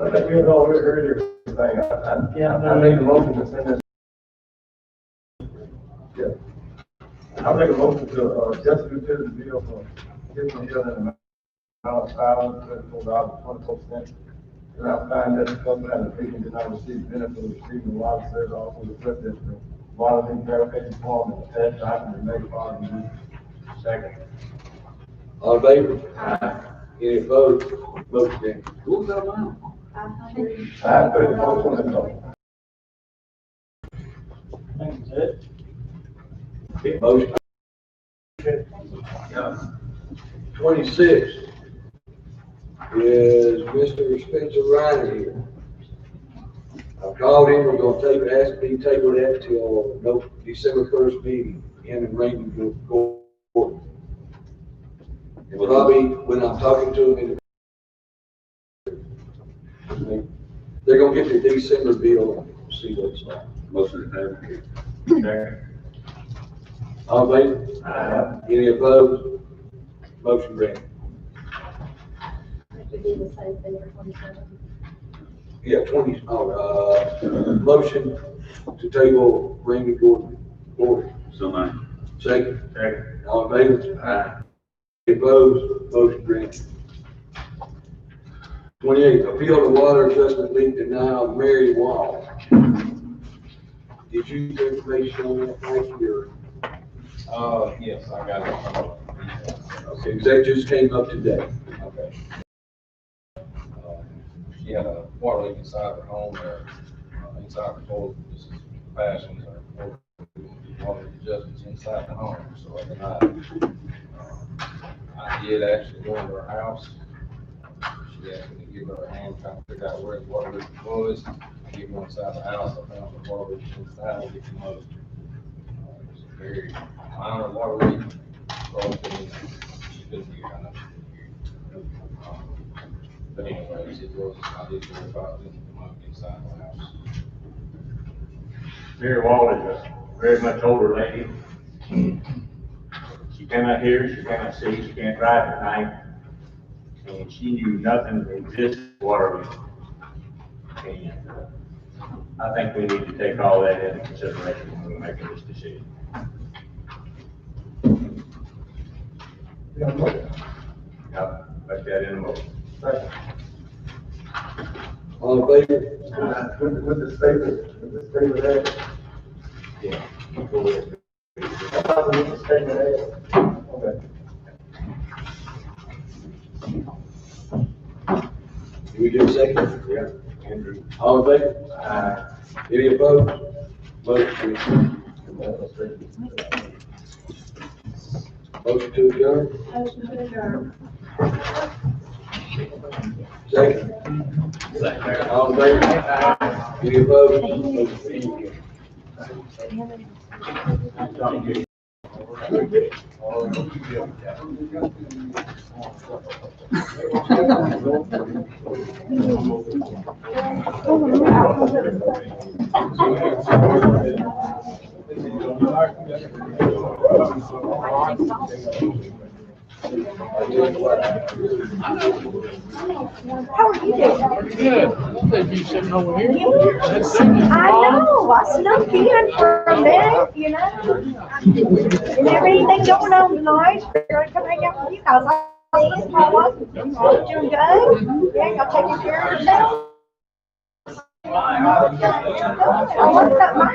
I think we had all heard everything. I made a motion to send this. Yeah. I make a motion to, adjust the utility bill for Tiffany Hill in the amount of $534.24. And I find that the company has officially did not receive benefit of receiving water service, also request that the water leak verification form and attached document be made part of the. Second. All in favor? Aye. Any opposed? Motion granted. What was that amount? Motion. 26 is Mr. Spencer Reiner here. I called him, we're gonna ask me to table that till December 1st meeting, him and Raymond go forward. And probably when I'm talking to him, they're gonna get the December bill and see what it's like. Motion to table. All in favor? Aye. Any opposed? Motion granted. It would be the same thing for 27. Yeah, motion to table Randy Gordon. So many. Second. Second. All in favor? Aye. Any opposed? Motion granted. 28, appeal to water adjustment leak denial of Mary Wall. Did you get information on that, Frankie, or? Yes, I got it. Okay, that just came up today. Okay. She had a water leak inside her home there, inside her toilet. This is fashions or water adjustments inside the home. So I did actually go into her house. She asked me to give her a hand, trying to figure out where the water leak was. I gave her inside the house. I found the water leak inside. I'll get you most. It's a very minor water leak. So she couldn't hear. I know she couldn't hear. But anyways, it was, I did hear about it inside the house. Mary Wall is a very much older lady. She cannot hear, she cannot see, she can't drive at night. And she knew nothing existed water leak. And I think we need to take all that into consideration when we're making this decision. Yeah, put that in a motion. All in favor? With the statement there. Yeah. Go ahead. With the statement there. Okay. Do we get a second? Yeah. Andrew. All in favor? Aye. Any opposed? Motion to adjourn? Motion to adjourn. Second. All in favor? Aye. Any opposed? Motion How are you doing? Good. I think you sitting over here. I know, I snuck in for a minute, you know. Didn't have anything going on tonight, figured I'd come hang out with you guys. I was doing good. Yeah, y'all taking care of yourself? I want to cut my